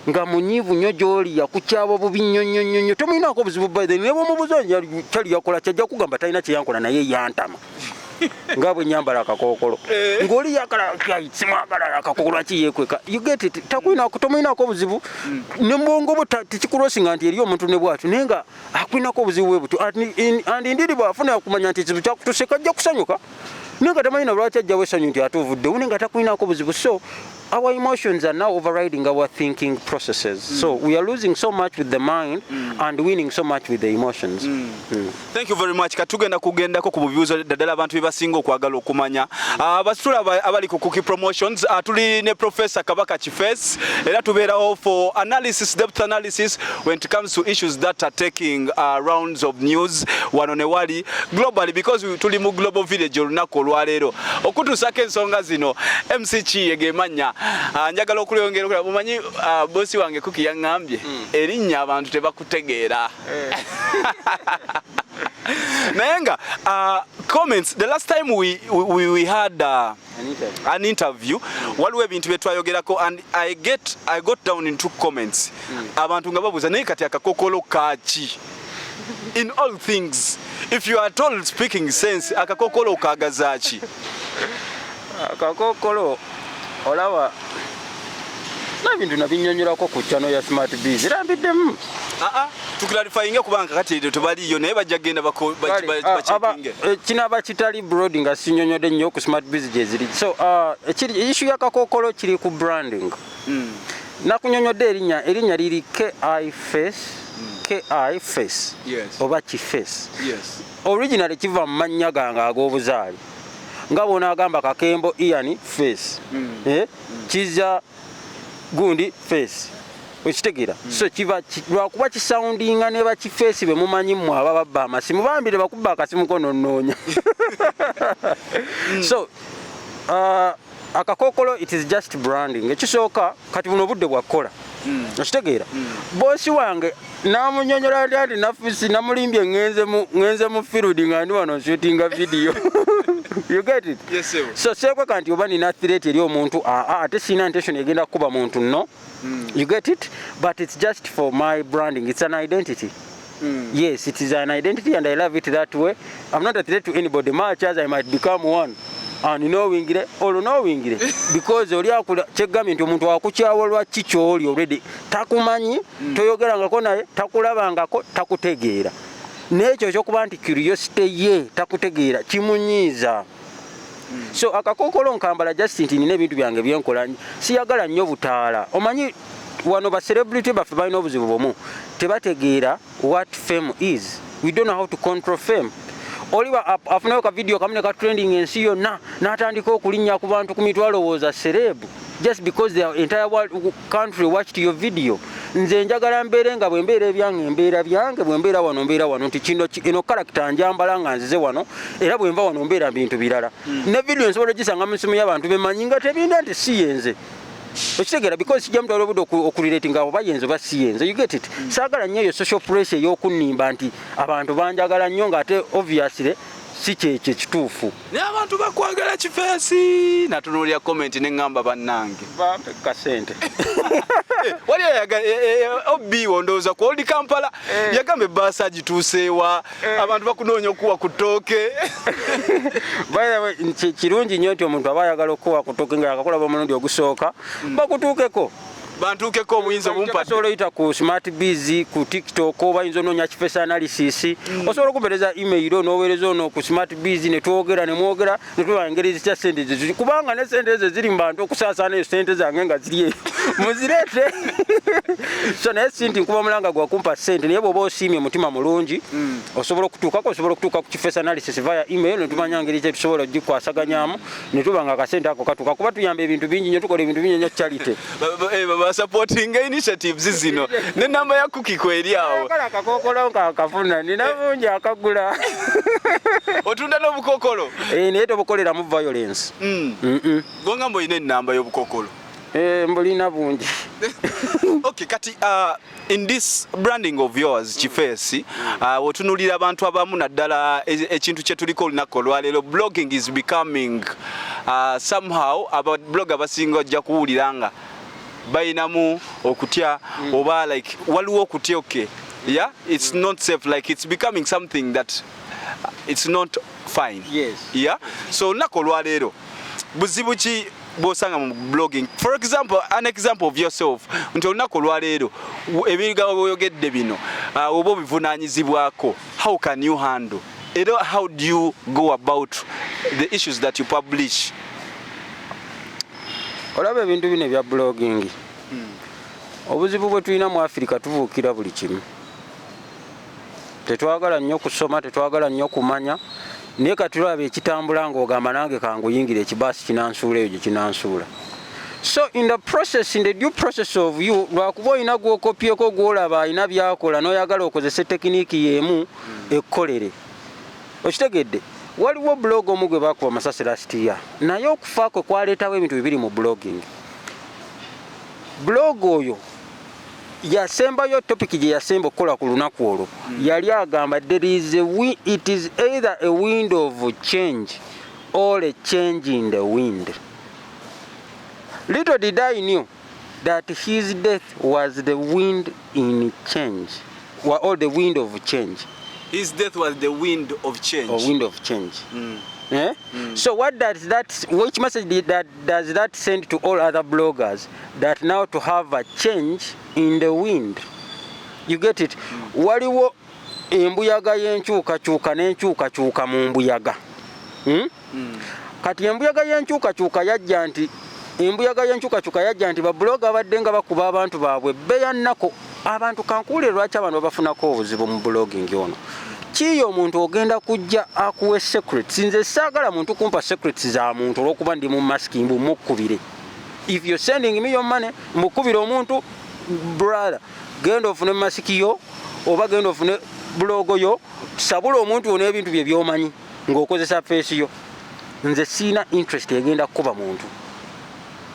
nga munyiivu nnyo gy'oli yakukyawa bubi nnyonnyonnyo tomuyinaako buzibu baithe ne bwomubuuza kyali yakola kyajja kugamba talina kye yankola naye yantama nga bwe nyambala akakookolo ng'oli yakala simwagala akakookolo akiyeekweka. You get it? Tomuyinaako buzibu ne mbwongo bwo tekikulosinga nti eri omuntu ne bwatu naye nga akwinako obuzibu bwe buto and indeed bw'afuna okumanya nti ekizibu kyakutuseka ajja kusanyuka naye nga tamanyina lwaki ajjawo essanyu nti ate ovuddewo naye nga takwinako obuzibu. So our emotions are now overriding our thinking processes. So we are losing so much with the mind and winning so much with the emotions. Thank you very much. Katugenda kugendako ku bubibuuzo ddala abantu bye basinga okwagala okumanya. Basitula abali ku Kookie Promotions tuli ne Professor Kabaka Kiface era tubeerawo for analysis, depth analysis when it comes to issues that are taking rounds of news wano ne wali globally because tuli mu global village olunaku olwaleero okutuusako ensonga zino MC Kiyegemanya njagala okuleyongera omanyi bosi wange Kookie yaŋŋambye erinnya abantu tebakutegeera naye nga comments the last time we had an interview waliwo ebintu bye twayogerako and I got down into comments abantu nga babuuza naye kati akakookolo kaaki in all things if you are told speaking sense akakookolo kaagazaaki akakookolo olaba nabintu nabinyonyerako ku channel ya Smart Biz rambiddemu tuklarifyinga kubanga kati tebaliyo naye bajja genda bachekinge kinaba kitali broad nga sinyonyode nnyo ku Smart Biz gye ziri. So issue ya kakookolo kiri ku branding nakunyonyode erinya liri Kiface oba Kiface originally kiva mu mannya gange ag'obuzaali nga bona agamba kakembo Ian Face kiza gundi face Okitegeera. So kiva lwakuba kisoundinga ne ba Kiface be mumanyi mmwe ababba amasimu bambire bakubba akasimu kono nnoonya. So akakokolo, it is just branding. Ekisooka kati buno budde bwakola. Okitegeera. Bosi wange namunyonyola ndi nafisi namulimbye ngenze mu field nga ndi wano shootinga video. You get it? Yes, sir. So sekwe kanti oba nina threat eri omuntu ate sina intention egenda kuba muntu no. You get it? But it's just for my branding. It's an identity. Yes, it is an identity and I love it that way. I'm not a threat to anybody much as I might become one. And knowingly or knowingly because oli akula kyegambye nti omuntu akukyawa lwaki kyoli already takumanyi toyogerangako naye takulabangako takutegeera n'ekyo ekyokuba nti curiosity ye takutegeera kimunyiiza. So akakokolo nkambala just nti nina ebintu byange byenkola siyagala nnyo butaala. Omanyi wano ba celebrity baffe balina obuzibu bumu tebategeera what fame is. We don't know how to control fame. Oliwa afunayo ka video kamune ka trending ensi yonna n'atandika okulinnya ku bantu ku mitwalo wooza celeb just because the entire world country watched your video. Nze njagala mbeere nga bwe mbeera ebyange mbeera byange bwe mbeera wano nti kino eno character njambala nga nzize wano era bwe mva wano mbeera bintu birala. Ne video nsobola gisanga mu simu y'abantu bemanyi nga tebinda nti si yenze. Okitegeera because sijja mutwala obudde okulirating abo bayenze oba si yenze. You get it? Saagala nnyo eyo social pressure ey'okunnimba nti abantu banjagala nnyo ng'ate obviously si kyekyo kituufu. Naye abantu bakwagala Kiface. Natunuulira comment ne ngamba bannange. Bampe kasente. Wali obi wondooza ku Old Kampala yagambe bbaasi agituuseewa abantu bakunoonya okuwa ku ttooke. Kirungi nnyo nti omuntu aba ayagala okuwa ku ttooke nga yakakulaba omulundi ogusooka bakutuukeko. Bantuukeko obuyinza obumpadde. Osobola oyita ku smart biz ku TikTok oba oyinza onoonya Kiface analysis. Osobola okubereza email n'oweereza ono ku smart biz ne twogera ne mwogera ne tuba engeri zitya sente ziri kubanga ne sente ezo ziri mu bantu okusaasaana eyo sente zange nga ziri eyo muzireete. So naye si nti nkuba mulanga gwa kumpa sente naye bw'oba osiimye omutima mulungi osobola okutuuka ku Kiface analysis via email ne tumanya ngeri kye tusobola ogikwasaganyamu ne tuba nga akasente ako katuuka kuba tuyamba ebintu bingi nnyo tukola ebintu bingi nnyo charity. Supporting initiatives zino ne namba ya Kookie kweri awo. Kala akakokolo nkakafuna nina bungi akagula. Otunda n'obukokolo? Naye tobukolera mu violence. Gonga mbo ine namba y'obukokolo. Mbulina bungi. Okay, kati in this branding of yours Kiface otunulira abantu abamu naddala ekintu kye tuliko olunaku olwaleero blogging is becoming somehow about blogger basinga ojja kuwuliranga bayinamu okutya oba like waliwo okutya okay yeah it's not safe like it's becoming something that it's not fine. Yes. Yeah, so olunaku olwaleero buzibu ki bosanga mu blogging? For example, an example of yourself nti olunaku olwaleero ebigambo by'oyogedde bino oba obivunaanyizibwako, how can you handle it? How do you go about the issues that you publish? Olaba ebintu bino ebya blogging obuzibu bwe tulina mu Africa tubuukira buli kimu. Tetwagala nnyo kusoma, tetwagala nnyo kumanya naye katulaba ekitambula ng'ogamba nange kanguyingira ekibaasi kinansuula eyo gye kinansuula. So in the due process of you lwakuba olina gw'okopyeko gw'olaba alina byakola n'oyagala okozese tekiniki y'emu ekkolere. Okitegedde? Waliwo blog omu gwe baakuba amasasi last year naye okufa kwe kwaleetawo ebintu bibiri mu blogging. Blog oyo yasembayo topic gye yasemba okukola ku lunaku olwo yali agamba it is either a wind of change or a change in the wind. Little did I knew that his death was the wind in change or the wind of change. His death was the wind of change. Or wind of change. So what does that, which message does that send to all other bloggers that now to have a change in the wind? You get it? Waliwo embuyaga y'enkyukakyuka n'enkyukakyuka mu mbuyaga. Kati embuyaga y'enkyukakyuka yajja nti babloga abadde nga bakuba abantu baabwe bbeya nnako abantu kankuwulire lwaki abantu babafunako obuzibu mu blogging ono. Kiyo omuntu ogenda kujja akuwe secrets. Nze saagala muntu kumpa secrets za muntu olw'okuba ndi mu masking mukubire. If you're sending me your money, mukubire omuntu brother genda ofune masiki yo oba genda ofune blogo yo sabula omuntu ono ebintu bye byomanyi ng'okozesa face yo. Nze sina interest egenda kuba muntu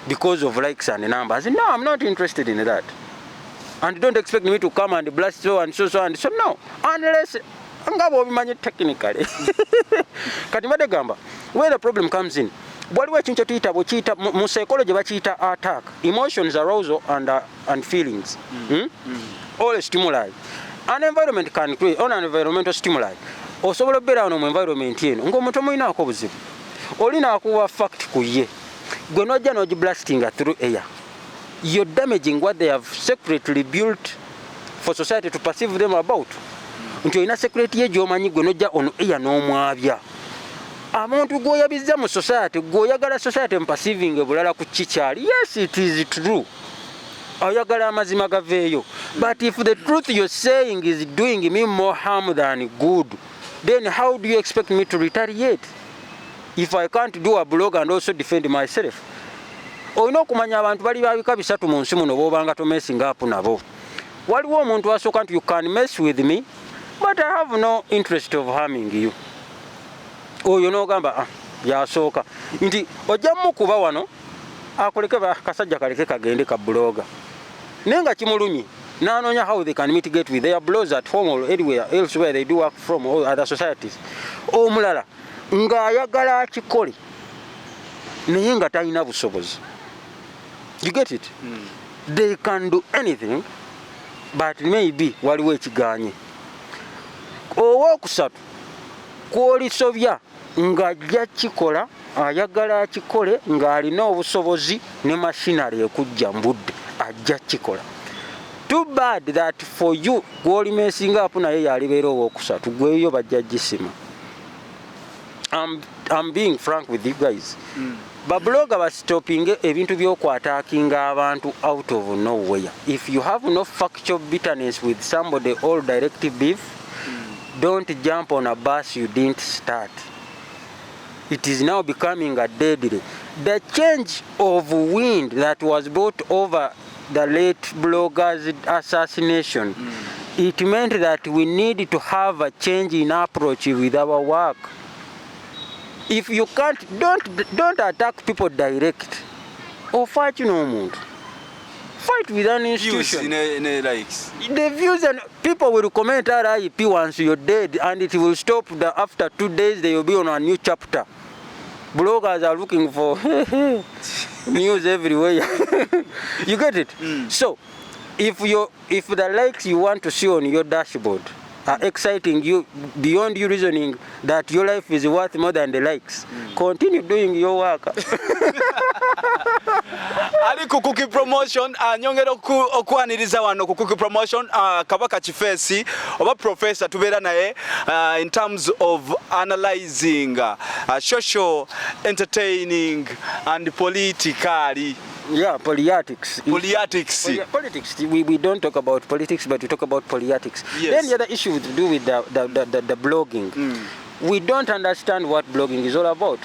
because of likes and numbers. No, I'm not interested in that. And don't expect me to come and blast so and so and so. No, unless ngabo obimanyi technically. Kati mbadde gamba where the problem comes in. Waliwo ekintu tuyita bwekiyita mu psychology bakiyita attack, emotions, arousal and feelings. All stimuli. An environment can create on an environmental stimuli. Osobola obeera wano mu environment eno ng'omuntu omulinaako obuzibu. Olina akuwa fact ku ye. Gwe nojja n'ogiblastinga through air. You're damaging what they have secretly built for society to perceive them about. Nti olina secret ye gy'omanyi gwe nojja ono air n'omwabya. Amuntu gw'oyabizza mu society, gw'oyagala society perceiving bulala ku kikyali. Yes, it is true. Oyagala amazima gaveeyo. But if the truth you're saying is doing me more harm than good, then how do you expect me to retaliate? If I can't do a blog and also defend myself. Olina okumanya abantu bali babika bisatu mu nsi muno bw'obanga tomesinga up nabo. Waliwo omuntu asooka nti you can mess with me, but I have no interest of harming you. Oyo n'ogamba yasooka nti ojjamu kuba wano akoleke kasajja kaleke kagende ka bloga. Naye nga kimulumye n'anoonya how they can mitigate with their blogs at home or anywhere else where they do work from or other societies. Omulala ng'ayagala akikole naye nga talina busobozi. You get it? They can do anything but maybe waliwo ekiganye. Owookusatu kw'olisobya ng'ajja kikola ayagala akikole ng'alina obusobozi ne machinery ekujja mbudde ajja kikola. Too bad that for you gw'olimesinga apo naye yalibeera owookusatu gweyo bajja gisima. I'm being frank with you guys. Babloga bastopping ebintu by'okwataakinga abantu out of nowhere. If you have no factual bitterness with somebody or direct beef, don't jump on a bus you didn't start. It is now becoming a deadly. The change of wind that was brought over the late blogger's assassination, it meant that we need to have a change in approach with our work. If you can't, don't attack people direct. Or fight no muntu. Fight with an institution. The views and people will comment RIP once you're dead, and it will stop. After 2 days, they will be on a new chapter. Bloggers are looking for news everywhere. You get it? So, if the likes you want to see on your dashboard are exciting you beyond your reasoning that your life is worth more than the likes, continue doing your work. Ali ku Kookie promotion nyongera okwaniriza wano ku Kookie promotion Kabaka Kiface oba professor tubeera naye in terms of analyzing social, entertaining and politically. Yeah, politics. Politics. Politics. We don't talk about politics, but we talk about politics. Yes. Then the other issue to do with the blogging. We don't understand what blogging is all about.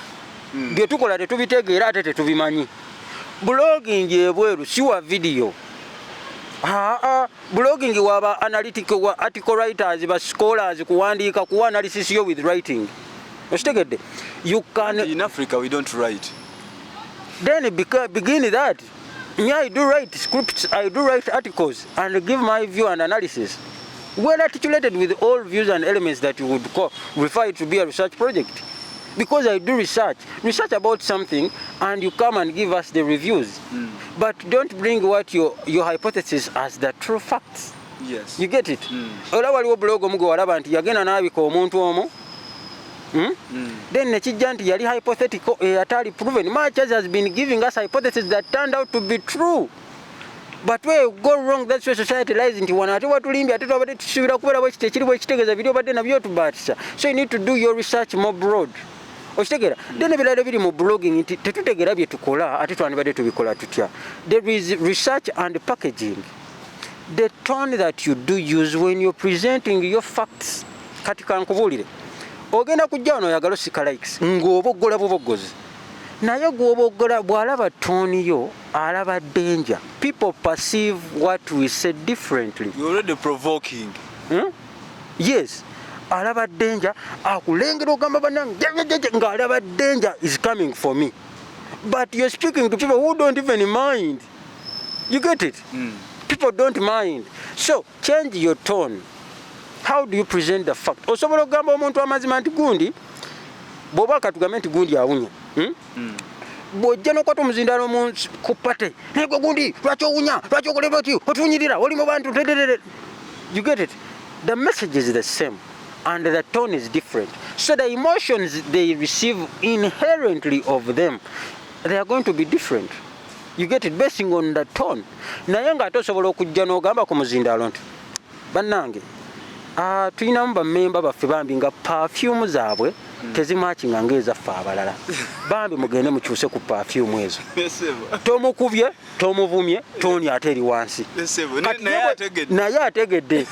Bye tukola tetubitegeera ate tetubimanyi. Blogging ebweru siwa video. Blogging waba analytical article writers, ba scholars kuwandiika ku analysis yo with writing. Ostegedde. You can. In Africa we don't write. Then begin that. Yeah, I do write scripts, I do write articles and give my view and analysis. Well articulated with all views and elements that you would refer it to be a research project. Because I do research about something and you come and give us the reviews. But don't bring what your hypothesis as the true facts. Yes. You get it? Ola waliwo blog omugo walaba nti yagenda n'abika omuntu omo. Then nekijja nti yali hypothetical atali proven. Much has been giving us hypotheses that turned out to be true. But where you go wrong, that's where society lies into one. Ate watulimbi ate twabadde tusuubira kubeera bwe kiti ekiriwo ekitegeeza biri obadde nabyo tubaatisa. So you need to do your research more broad. Okitegeera? Then ebirala biri mu blogging nti tetutegeera bye tukola ate twandibadde tubikola tutya. There is research and packaging. The tone that you do use when you're presenting your facts. Kati kankubuulire. Ogenda kujja wano oyagala osika likes ng'oboggola bubogozi. naye gwobogola bw'alaba tooni yo alaba danger. People perceive what we say differently. You're already provoking. Yes, alaba danger akulengera ogamba bannange ng'alaba danger is coming for me, but you're speaking to people who don't even mind. You get it? People don't mind. So change your tone. How do you present the fact? Osobola okugamba omuntu amazima nti gundi bw'oba katugambe nti gundi awunya bw'ojja n'okwata omuzindaalo ku pate naye gwe gundi lwaki owunya lwaki okoleba oti otuwunyirira oli mu bantu. You get it? The message is the same and the tone is different. So the emotions they receive inherently of them, they are going to be different. You get it? Basing on the tone. Naye ng'ate osobola okujja n'ogamba ku muzindaalo nti bannange tulinamu bammemba baffe bambi nga perfume zaabwe tezimakinga ng'ezaffe abalala. Bambi mugende mukyuse ku perfume ezo. Tomukubye, tomuvumye, tooni ate eri wansi. Naye ategedde.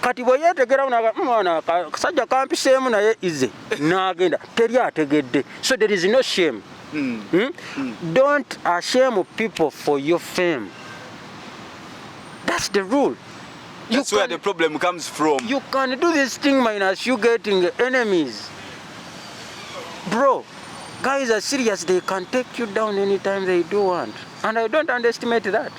Kati bwe yeetegerawo mwana kasajja kampiseemu naye ize n'agenda teri ategedde. So there is no shame. Don't shame people for your fame. That's the rule. That's where the problem comes from. You can do this thing minus you getting enemies. Bro, guys are serious. They can take you down anytime they do want. And I don't underestimate that.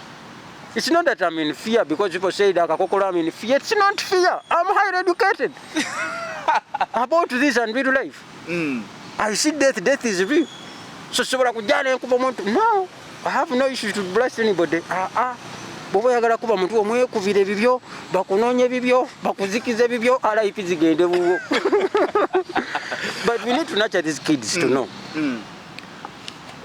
It's not that I'm in fear because people say that I'm in fear. It's not fear. I'm highly educated about this and real life. I see death. Death is real. So, no, I have no issue to bless anybody. Bw'oba oyagala kuba muntu omwekuvira ebibyo bakunoonya ebibyo bakuzikiza ebibyo life zigende buwo. But we need to nurture these kids to know.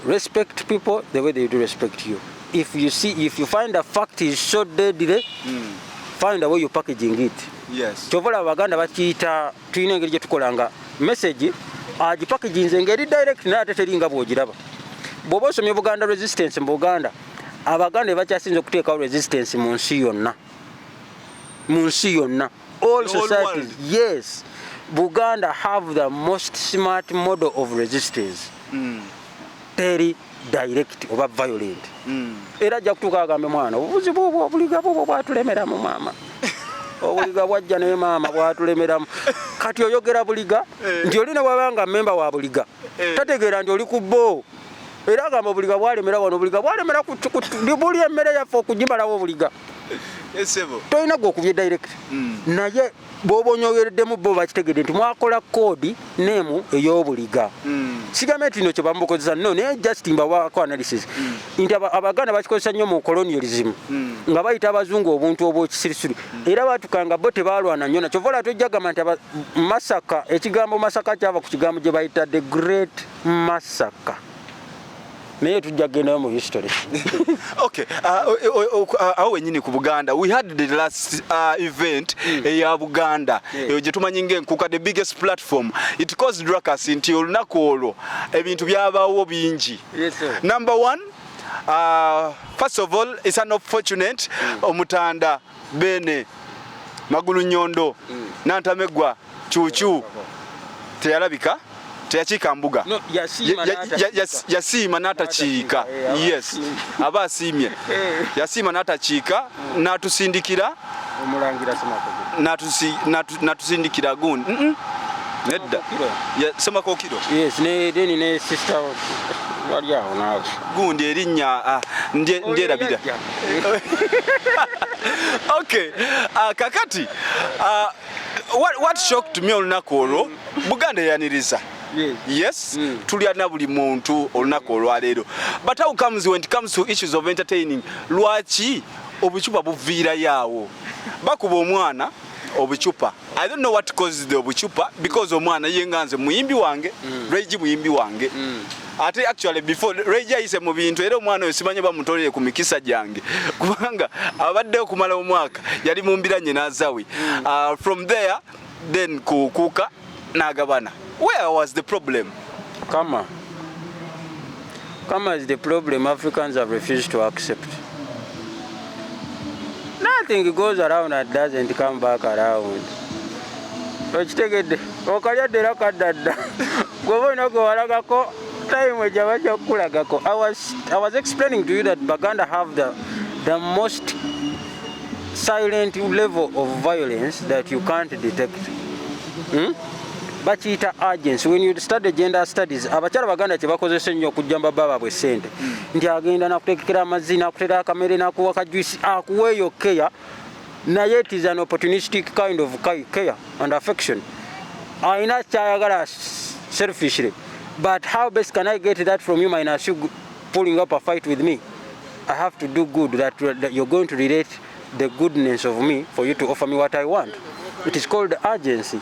Respect people the way they do respect you. If you find a fact is so deadly, find a way you packaging it. Yes. Chovola Baganda bakiyita tulina engeri gye tukolanga message agipackaging ngeri direct n'ate teringa bw'ogiraba. Bw'oba osomye Buganda resistance mu Buganda, Abaganda bakyasinze okuteekawo resistance mu nsi yonna. All societies. Yes. Buganda have the most smart model of resistance. Very direct oba violent. Era ajja kutuuka agambe mwana obuzibu obwo obuliga bwo bwatulemeramu maama. Obuliga bwajja ne maama bwatulemeramu. Kati oyogera buliga nti oli ne wabanga memba wa buliga. Tategeera nti oli ku bbo. Era agamba obuliga bwalemera wano obuliga bwalemera buli emmere yaffe okugimalawo obuliga. Tolina gwe okubye direct. Naye bw'oba onyogereddemu bo bakitegedde nti mwakola koodi neemu ey'obuliga. Sigambe nti nno kye bamukozesa no naye just mbawaako analysis nti Abaganda bakikozesa nnyo mu colonialism nga bayita abazungu obuntu obw'ekisirisiri era batukanga bo tebaalwana nnyo nakyo vola tojjagamba nti Masaka ekigambo Masaka kyava ku kigambo gye bayita the great massacre. Naye tujja kugenda mu history. Okay. Aho wenyini ku Buganda we had the last event ya Buganda eyo gye tumanyi ng'enkuka the biggest platform it caused ruckus nti olunaku olwo ebintu byabaawo bingi. Yes, sir. Number one, first of all it's unfortunate omutanda Bene Magulu Nyondo Nantamegwa Chuchu teyalabika teyachika mbuga. No, yasima n'atakiika. Yes. Aba asimye. Yasima n'atakiika n'atusindikira omulangira n'atusindikira gundi. Nedda. Sema Kookiro. Yes, ne sister wali awo naawe. Gundi erinnya ndyerabira. Okay. Kakati what shocked me olunaku olwo Buganda yaniriza. Yes, tuliana buli muntu olunaku olwaleero. But how comes when it comes to issues of entertaining? Lwaki obucupa buviira yaawo? Bakuba omwana obucupa. I don't know what caused the obucupa because omwana yenganze muyimbi wange, Reggie muyimbi wange. Ate actually before Reggie ayise mu bintu era omwana oyo simanye bamutolere ku mikisa gyange. Kubanga abadde okumala omwaka yali mumbiranye n'azawe. From there then kuuka n'agabana. Where was the problem? Kama is the problem Africans have refused to accept. Nothing goes around and doesn't come back around. Okitegedde okalyadde era kaddadda gwe boina gwe walagako time when I was explaining to you that Baganda have the most silent level of violence that you can't detect. Bakiyita agency. When you study gender studies, abakyala Baganda kye bakozesa ennyo okujjamba baabwe ssente nti agenda nakuteekera amazzi nakuteera akamere nakuwa kajuisi akuweeyo care, naye it is an opportunistic kind of care and affection. Ayina kyayagala selfishly, but how best can I get that from you minus you pulling up a fight with me? I have to do good that you're going to relate the goodness of me for you to offer me what I want. It is called agency.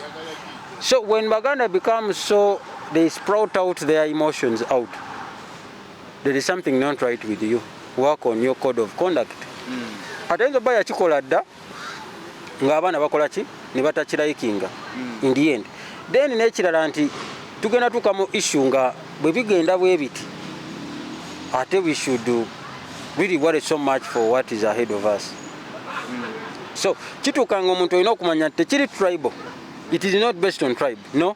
So when Baganda becomes so, they sprout out their emotions out. There is something not right with you. Work on your code of conduct. Atenzo baya chikola dda nga abaana bakola ki ne batakirayikinga in the end. Then n'ekirala nti tugenda tuka mu issue nga bwe bigenda bwe biti ate we should really worry so much for what is ahead of us. So kitukanga omuntu olina okumanya nti tekiri tribal. It is not based on tribe, no?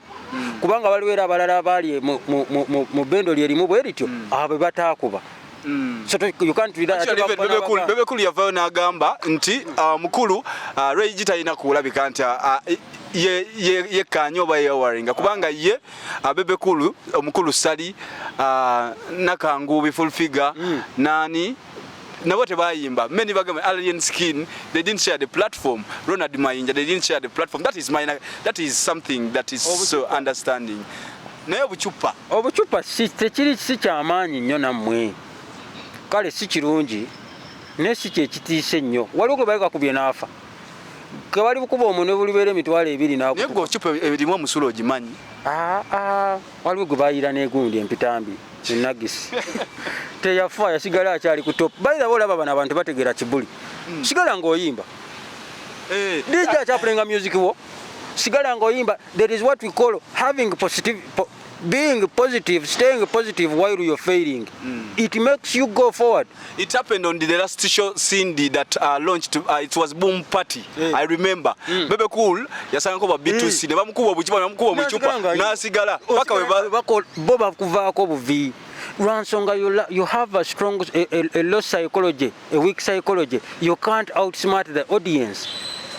Kubanga waliwo era abalala abali mu bendo lyerimu bwe lityo abo bataakuba. So you can't read that. Bebe Cool yavayo n'agamba nti mukulu Ray talina kulabika nti ye kanyo oba yewaringa kubanga ye Bebe Cool omukulu Sali Nakangubi Full Figure nani nabo tebayimba many bagame Alien Skin, they didn't share the platform. Ronald Mayinja, they didn't share the platform. That is something that is so understanding. Naye obucupa tekiri si kyamaanyi nnyo nammwe kale si kirungi ne si kyekitiise nnyo waliwo gwe bali kakubye n'afa ke bali bukuba omune bulibeera emitwalo ebiri naye gwe ocupa ebirimu omusulo ogimanyi waliwo gwe bayira n'egundi empitambi enagisi teyafa yasigala akyali ku top by the way olaba bano abantu bategeera kibuli sigala ng'oyimba DJ akyapulenga music wo sigala ng'oyimba. There is what we call having being positive, staying positive while you're failing. It makes you go forward. It happened on the last show Cindy that launched. It was Boom Party. I remember. Bebe Cool yasanga ko B2C ne bamukuba bukiba namukuba muchupa nasigala paka we boba kuvaako buvi. Nsonga, you have a strong, a low psychology, a weak psychology. You can't outsmart the audience.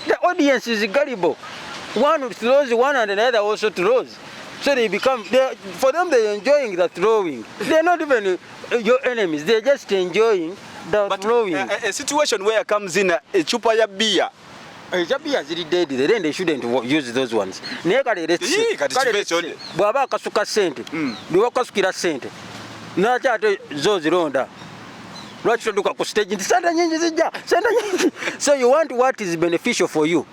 The audience is gullible. One throws one and another also throws. So for them they're enjoying the throwing. They're not even your enemies. They're just enjoying the throwing. A situation where comes in a chupa ya beer. Beer is dead. Then they shouldn't use those ones. Bwaba kasuka sente. Biwa kasukira sente. Nakyate zo zironda. Lwaki toduka ku stage nti sente nyingi zijja. So you want what is beneficial for you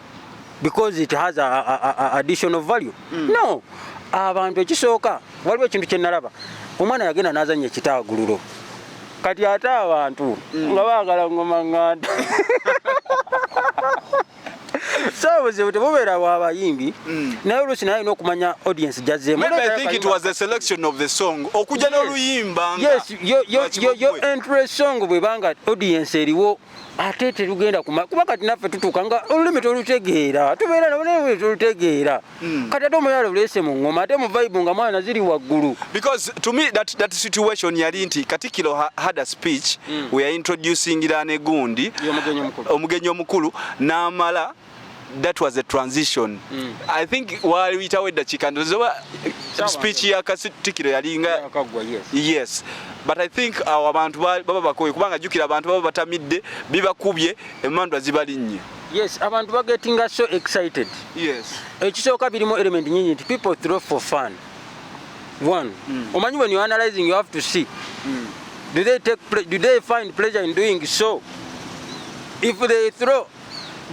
because it has a additional value. No. Abantu ekisooka waliwo ekintu kye nalaba omwana yagenda n'azannya ekitaagululo kati ate abantu nga baagala ngoma nganda so buzibu tebubeera bw'abayimbi naye oluusi naye alina okumanya audience gyazzeemu. Maybe I think it was the selection of the song okujja n'oluyimba yes your interest song bwebanga audience eriwo ate terugenda kuba kati naffe tutuuka nga olulimi tolutegeera tubeera nolulimi tolutegeera kati ate omuyala olese mu ngoma ate mu vibe nga mwana ziri waggulu. Because to me that situation yali nti Katikiro had a speech we are introducing Irane Gundi omugenyi omukulu n'amala. That was a transition. I think while we tawedda chikandozo speech ya Katikiro yalinga yes. But I think our abantu baba bakoye kubanga jukira abantu baba batamidde bibakubye emandwa zibalinnye. Yes, abantu getting so excited. Yes. Ekisooka birimo element nyinyi nti people throw for fun. One. Omanyi when you analyzing you have to see. Do they find pleasure in doing so? If they throw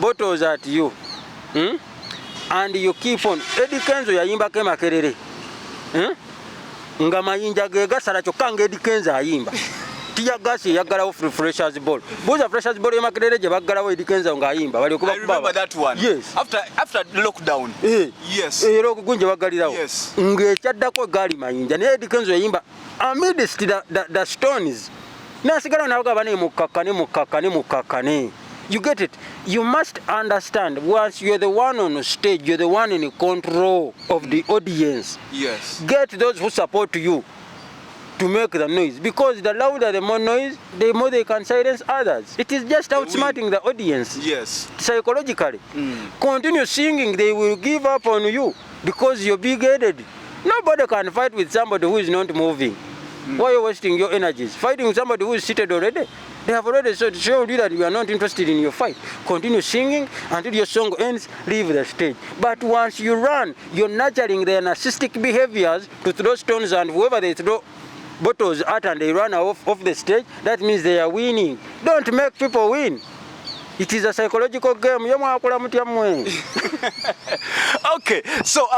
bottles at you, and you keep on Eddie Kenzo yayimba ke makerere. Nga mayinja ge gasala kyokka nga Eddie Kenzo ayimba. Tiya gasi yagala off freshers ball. Boza freshers ball yamakerere gye baggalawo Eddie Kenzo nga ayimba. Bali okuba kubaba. I remember that one. Yes. After lockdown. Yes. Ero gunje bagalirawo. Yes. Ng'ekyaddako gali mayinja ne Eddie Kenzo yayimba amidst the stones. Nasigala nabaga bane mukakane. You get it? You must understand once you're the one on the stage, you're the one in control of the audience. Yes. Get those who support you. to make the noise, because the louder the more noise, the more they can silence others. It is just outsmarting the audience. Yes. Psychologically. Continue singing, they will give up on you because you're big-headed. Nobody can fight with somebody who is not moving. Why are you wasting your energies? Fighting with somebody who is seated already? They have already showed you that you are not interested in your fight. Continue singing until your song ends, leave the stage. But once you run, you're nurturing their narcissistic behaviors to throw stones, and whoever they throw bottles at and they run off the stage, that means they are winning. Don't make people win. It is a psychological game. Okay, so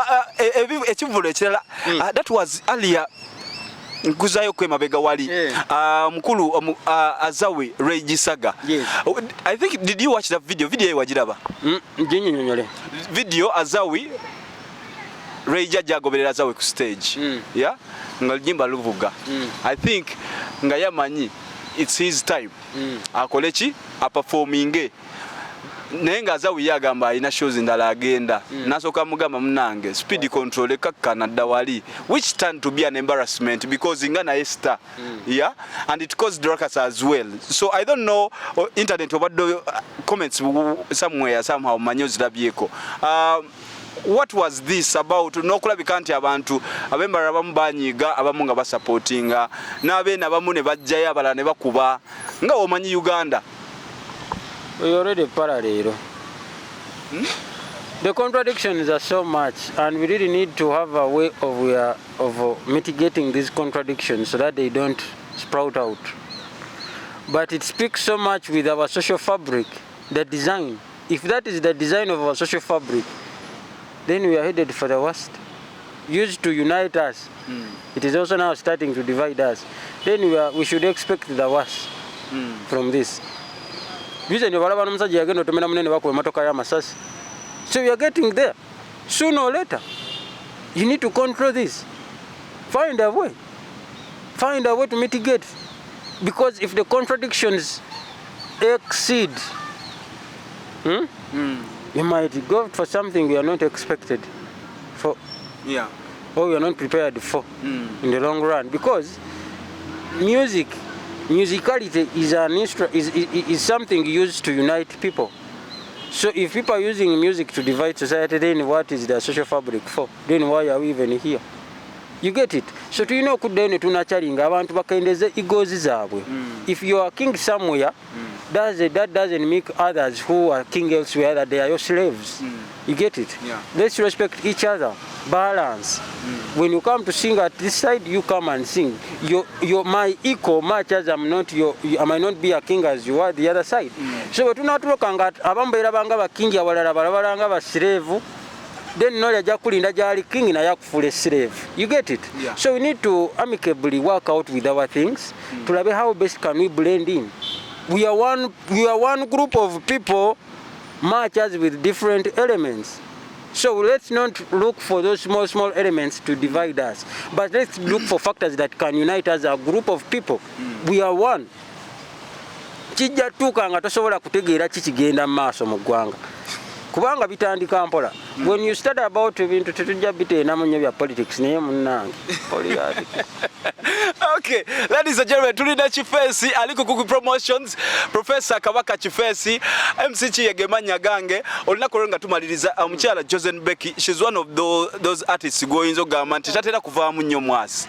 that was earlier. Nkuzayo kwe mabega wali mkulu Azawi Ray Saga. Yes. I think, did you watch that video? Video wajiraba? Video Azawi Ray Jagoberera Azawi ku stage. Yeah? Ngaljimba luvuga. I think ngayamanyi it's his time. Akolechi aperforminge. Nenga Azawi yagamba ina shows ndala agenda. Nasoka mugamba munange speed control ekakana dawali, which turned to be an embarrassment because ingana Esther. Yeah, and it caused ruckus as well. So I don't know, internet about the comments somewhere somehow manyozi labyeko. What was this about? No kulabi kanti abantu abembara bamubanyiga abamu nga basupportinga n'abeena abamu ne bajjayo abalala ne bakuba nga omanyi Uganda. We already parallel. The contradictions are so much, and we really need to have a way of mitigating these contradictions so that they don't sprout out. But it speaks so much with our social fabric, the design. If that is the design of our social fabric, then we are headed for the worst. Used to unite us, it is also now starting to divide us. Then we should expect the worst from this. So we are getting there. Sooner or later, you need to control this. Find a way. Find a way to mitigate. Because if the contradictions exceed, you might go for something we are not expected for. Yeah. Or we are not prepared for in the long run. Because musicality is something used to unite people. So if people are using music to divide society, then what is the social fabric for? Then why are we even here? You get it? So do you know if you are king somewhere, that doesn't make others who are king elsewhere that they are your slaves. You get it? Yeah. Let's respect each other. Balance. When you come to sing at this side, you come and sing. You're my equal, much as I might not be a king as you are the other side. So we do not look at abambera banga king ya slave. Then no jakulinda jali king na yakufule slave. You get it? Yeah. So we need to amicably work out with our things to have how best can we blend in. We are one group of people, much as with different elements. So let's not look for those small elements to divide us, but let's look for factors that can unite us as a group of people. We are one. Kijja tukanga tosobola kutegeera kikigenda maaso mu ggwanga. Kubanga bitandika mpola. When you study about ebintu tetujja biteena mu nnyo bya politics naye munnange. Okay, ladies and gentlemen, tulina Kiface aliko Kookie Promotions, Professor Kabaka Kiface, MC Chiyegemanya gange, olunaku lwenga tumaliriza omukyala Josen Becky. She's one of those artists goyinza ogamba nti tatera kuvaamu nnyo mwasi.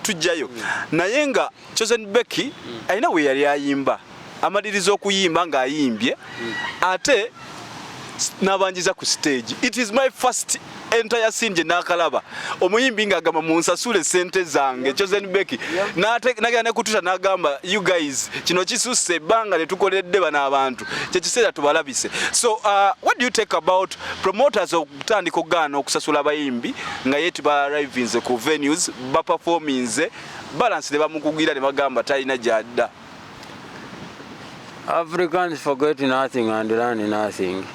Tujjayo. Naye nga Josen Becky alina we yali ayimba. Amaliriza okuyimba ng'ayimbye ate n'abanjiza ku stage. It is my first entire scene je nakalaba omuyimbi ng'agamba munsasule sente zange Josen Becky nagenda kututa n'agamba you guys kino kisusse ebbanga ne tukoledde bano abantu kyekiseera tubalabise. So what do you take about promoters okutandika okugaana okusasula abayimbi nga yeti barrivinze ku venues baperforminze balance ne bamukugira ne bagamba talina gyadda? Africans forget nothing and learn nothing.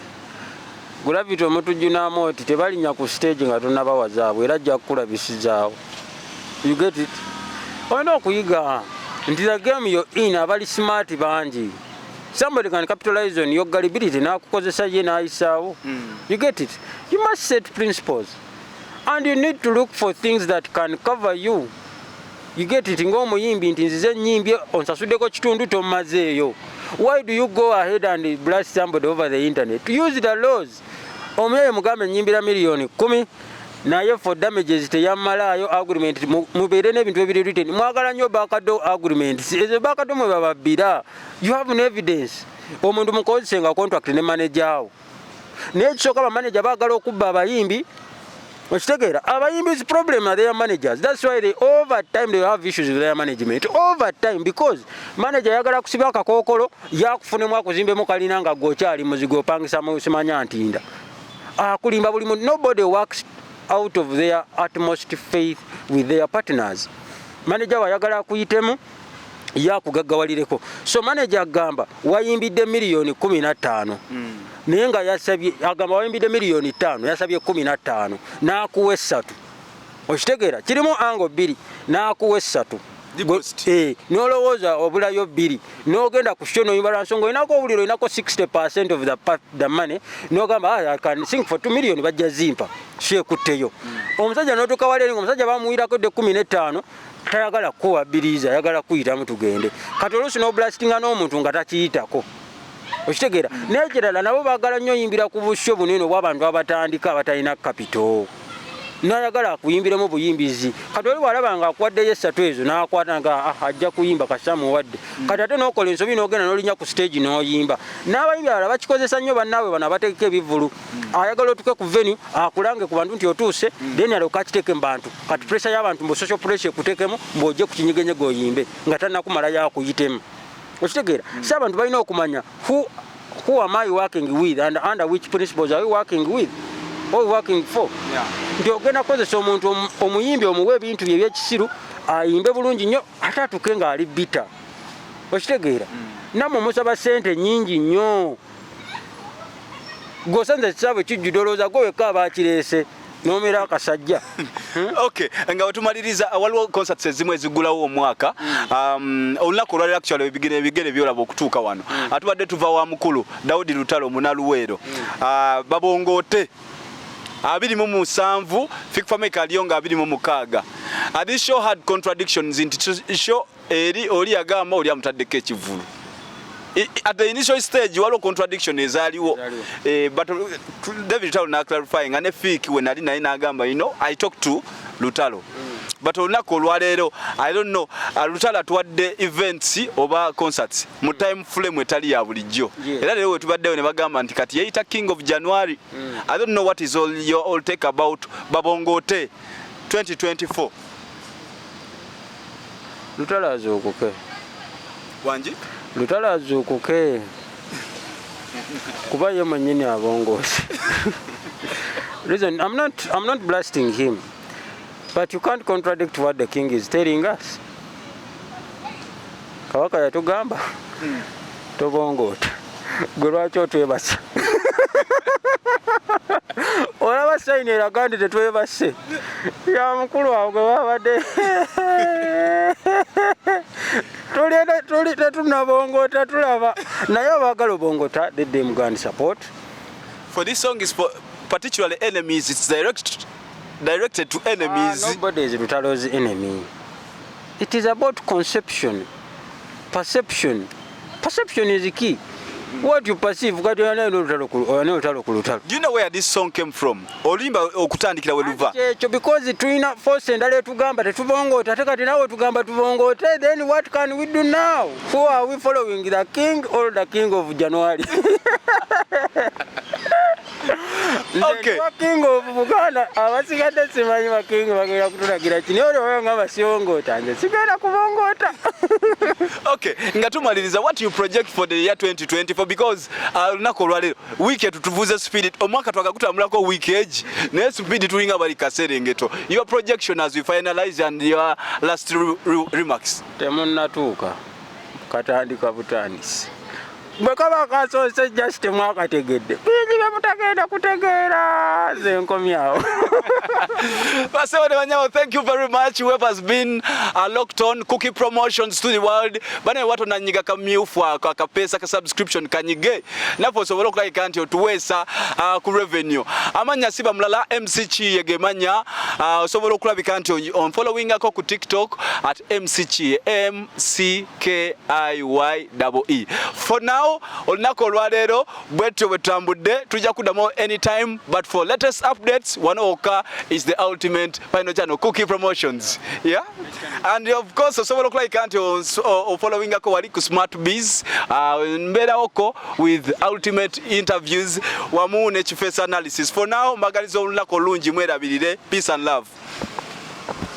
Gravity omutujjunamu oti tebalinya ku stage nga tunnabawazaabwe era ajja kukulabisizaawo. You get it? Olina okuyiga nti the game you're in abali smart bangi. Somebody can capitalize on your gullibility n'akukozesa ye n'ayisaawo. You get it? You must set principles. And you need to look for things that can cover you you get it ng'omuyimbi nti nzize nnyimbye onsasuddeko kitundu tomazeeyo. Why do you go ahead and blast somebody over the internet? Use the laws. Omuyaye mugambe nnyimbira miliyoni 10 naye for damages teyamalaayo agreement mubeere n'ebintu ebiri written. Mwagala nnyo backdoor agreements. Ezo backdoor mwe bababbira. You have no evidence. Omuntu mukozesenga contract ne manager awo. N'ekisooka bamanager baagala okubba abayimbi. Okitegeera abayimbi's problem are their managers. That's why they over time they have issues with their management. Over time because manager yagala kusiba akakookolo yakufunemu akuzimbemu kalina nga gokyali muzigo opangisa simanya ntinda. Kulimba buli muntu. Nobody works out of their utmost faith with their partners. Manager wayagala kuyitemu yakugaggawalireko. So manager agamba wayimbidde miliyoni 15. Naye nga yasabye agamba wayimbidde miliyoni 5 yasabye 15 n'akuwa 3. Okitegeera kirimu ango 2 n'akuwa 3. N'olowooza obulayo 2 n'ogenda ku show n'oyimba Nsonga olinako obuliro olinako 60% of the money n'ogamba I can sing for 2 million bajja zimpa sheekutteyo. Omusajja n'otuuka waleeri ng'omusajja bamuwirako de 15 tayagala kuwabiriza ayagala kuyitamu tugende. Kati oluusi n'oblastinga n'omuntu nga takiyitako. Okitegeera n'ekirala nabo baagala nnyo yimbira ku busho bunene obw'abantu abatandika abatalina kapito. N'ayagala akuyimbiremu buyimbizi. Kati oli bw'alaba nga akuwaddeyo 3 ezo n'akwata nga ajja kuyimba kasamu wadde. Kati ate n'okola ensobi n'ogenda n'olinnya ku stage n'oyimba. N'abayimbi abalala bakikozesa nnyo bannaabwe bano abateeka ebivvulu. Ayagala otuke ku venue akulange ku bantu nti otuuse then alyoka akiteeke mu bantu. Kati pressure y'abantu mbu social pressure ekuteekemu mbw'ojje ku kinyigenyege oyimbe nga tannakumalayo akuyitemu. Okitegeera si abantu balina okumanya who am I working with and under which principles are we working with or working for. Nti ogenda kukozesa omuntu omuyimbi omuwa ebintu bye ebyekisiru ayimbe bulungi nnyo ate atuke ng'ali bita. Okitegeera nammwe musaba ssente nnyingi nnyo. Gwosanze kisaawe kijjudde olowooza gwe wekka abakireese n'omera akasajja. Okay, nga otumaliriza waliwo concerts ezimu ezigulawo omwaka. Olunaku olwaliro actually ebigere byolaba okutuuka wano. Atubadde tuva wa mukulu Daudi Lutalo Munaluweero. Babongote 27 Fikfameka Alionga 26. This show had contradictions in show eri oli agamba oli amutaddeko ekivulu. At the initial stage waliwo contradiction ezaaliwo. But David Lutalo na clarifying and Fiki when ali naye n'agamba I talked to Lutalo. But olunaku olwaleero I don't know Lutalo atuwadde events oba concerts mu time frame etali ya bulijjo. Era leero we tubaddeyo ne bagamba nti kati yeyita King of January. I don't know what is all take about Babongote 2024. Lutalo azuukuke. Wanji? Lutalo azuukuke. Kuba ye mwennyini abongoose. Listen, I'm not blasting him. But you can't contradict what the king is telling us. Kabaka yatugamba tobongoota. Gwe lwaki otwebasa? Olaba sayini eraga nti tetwebase. Ya mukulu awo gwe babadde. Tuli tetunabongoota tulaba. Naye abaagala obongoota let them go and support. For this song is for particularly enemies. It's directed to enemies. Nobody is Lutalo's enemy. It is about conception, perception. Perception is the key. What you perceive, do you know where this song came from? Olimba okutandikira weluva. Because tulina force endala etugamba tetubongoota ate kati nawe tugamba tubongoote, then what can we do now? Who are we following, the king or the king of January? Okay. King of Buganda abasigadde simanyi bakingi bagenda kutulagira kino olwo nga basiyongoota nze sigenda kubongoota. Okay, nga tumaliriza what you project for the year 2024 because olunaku olwaleero wiiki etutuvuze spirit omwaka twakagutambulako week age naye speed tulinga bali kaserengeto. Your projection as we finalize and your last remarks. Temunnatuuka katandika butandisi. Bwekaba kasoose just mwakategedde bingi bye mutagenda kutegeera ze nkomyawo. Basewo ne banyawo, thank you very much whoever has been locked on Kookie promotions to the world. Bane watu nanyiga kamyufu akapesa ka subscription kanyige nafo osobola okulabika nti otuweesa ku revenue. Amanya siba mulala MC Chiyege manya osobola okulabika nti on following ako ku TikTok at MCKIYE. For now, olunaku olwaleero bwetyo bwetambudde tujja kuddamu anytime, but for latest updates wanoka is the ultimate final channel Kookie Promotions. Yeah, and of course osobola okulabika nti following ako wali ku Smart Biz mbeera oko with ultimate interviews wamu ne Kiface analysis. For now, mbagaliza olunaku olungi mwerabirire. Peace and love.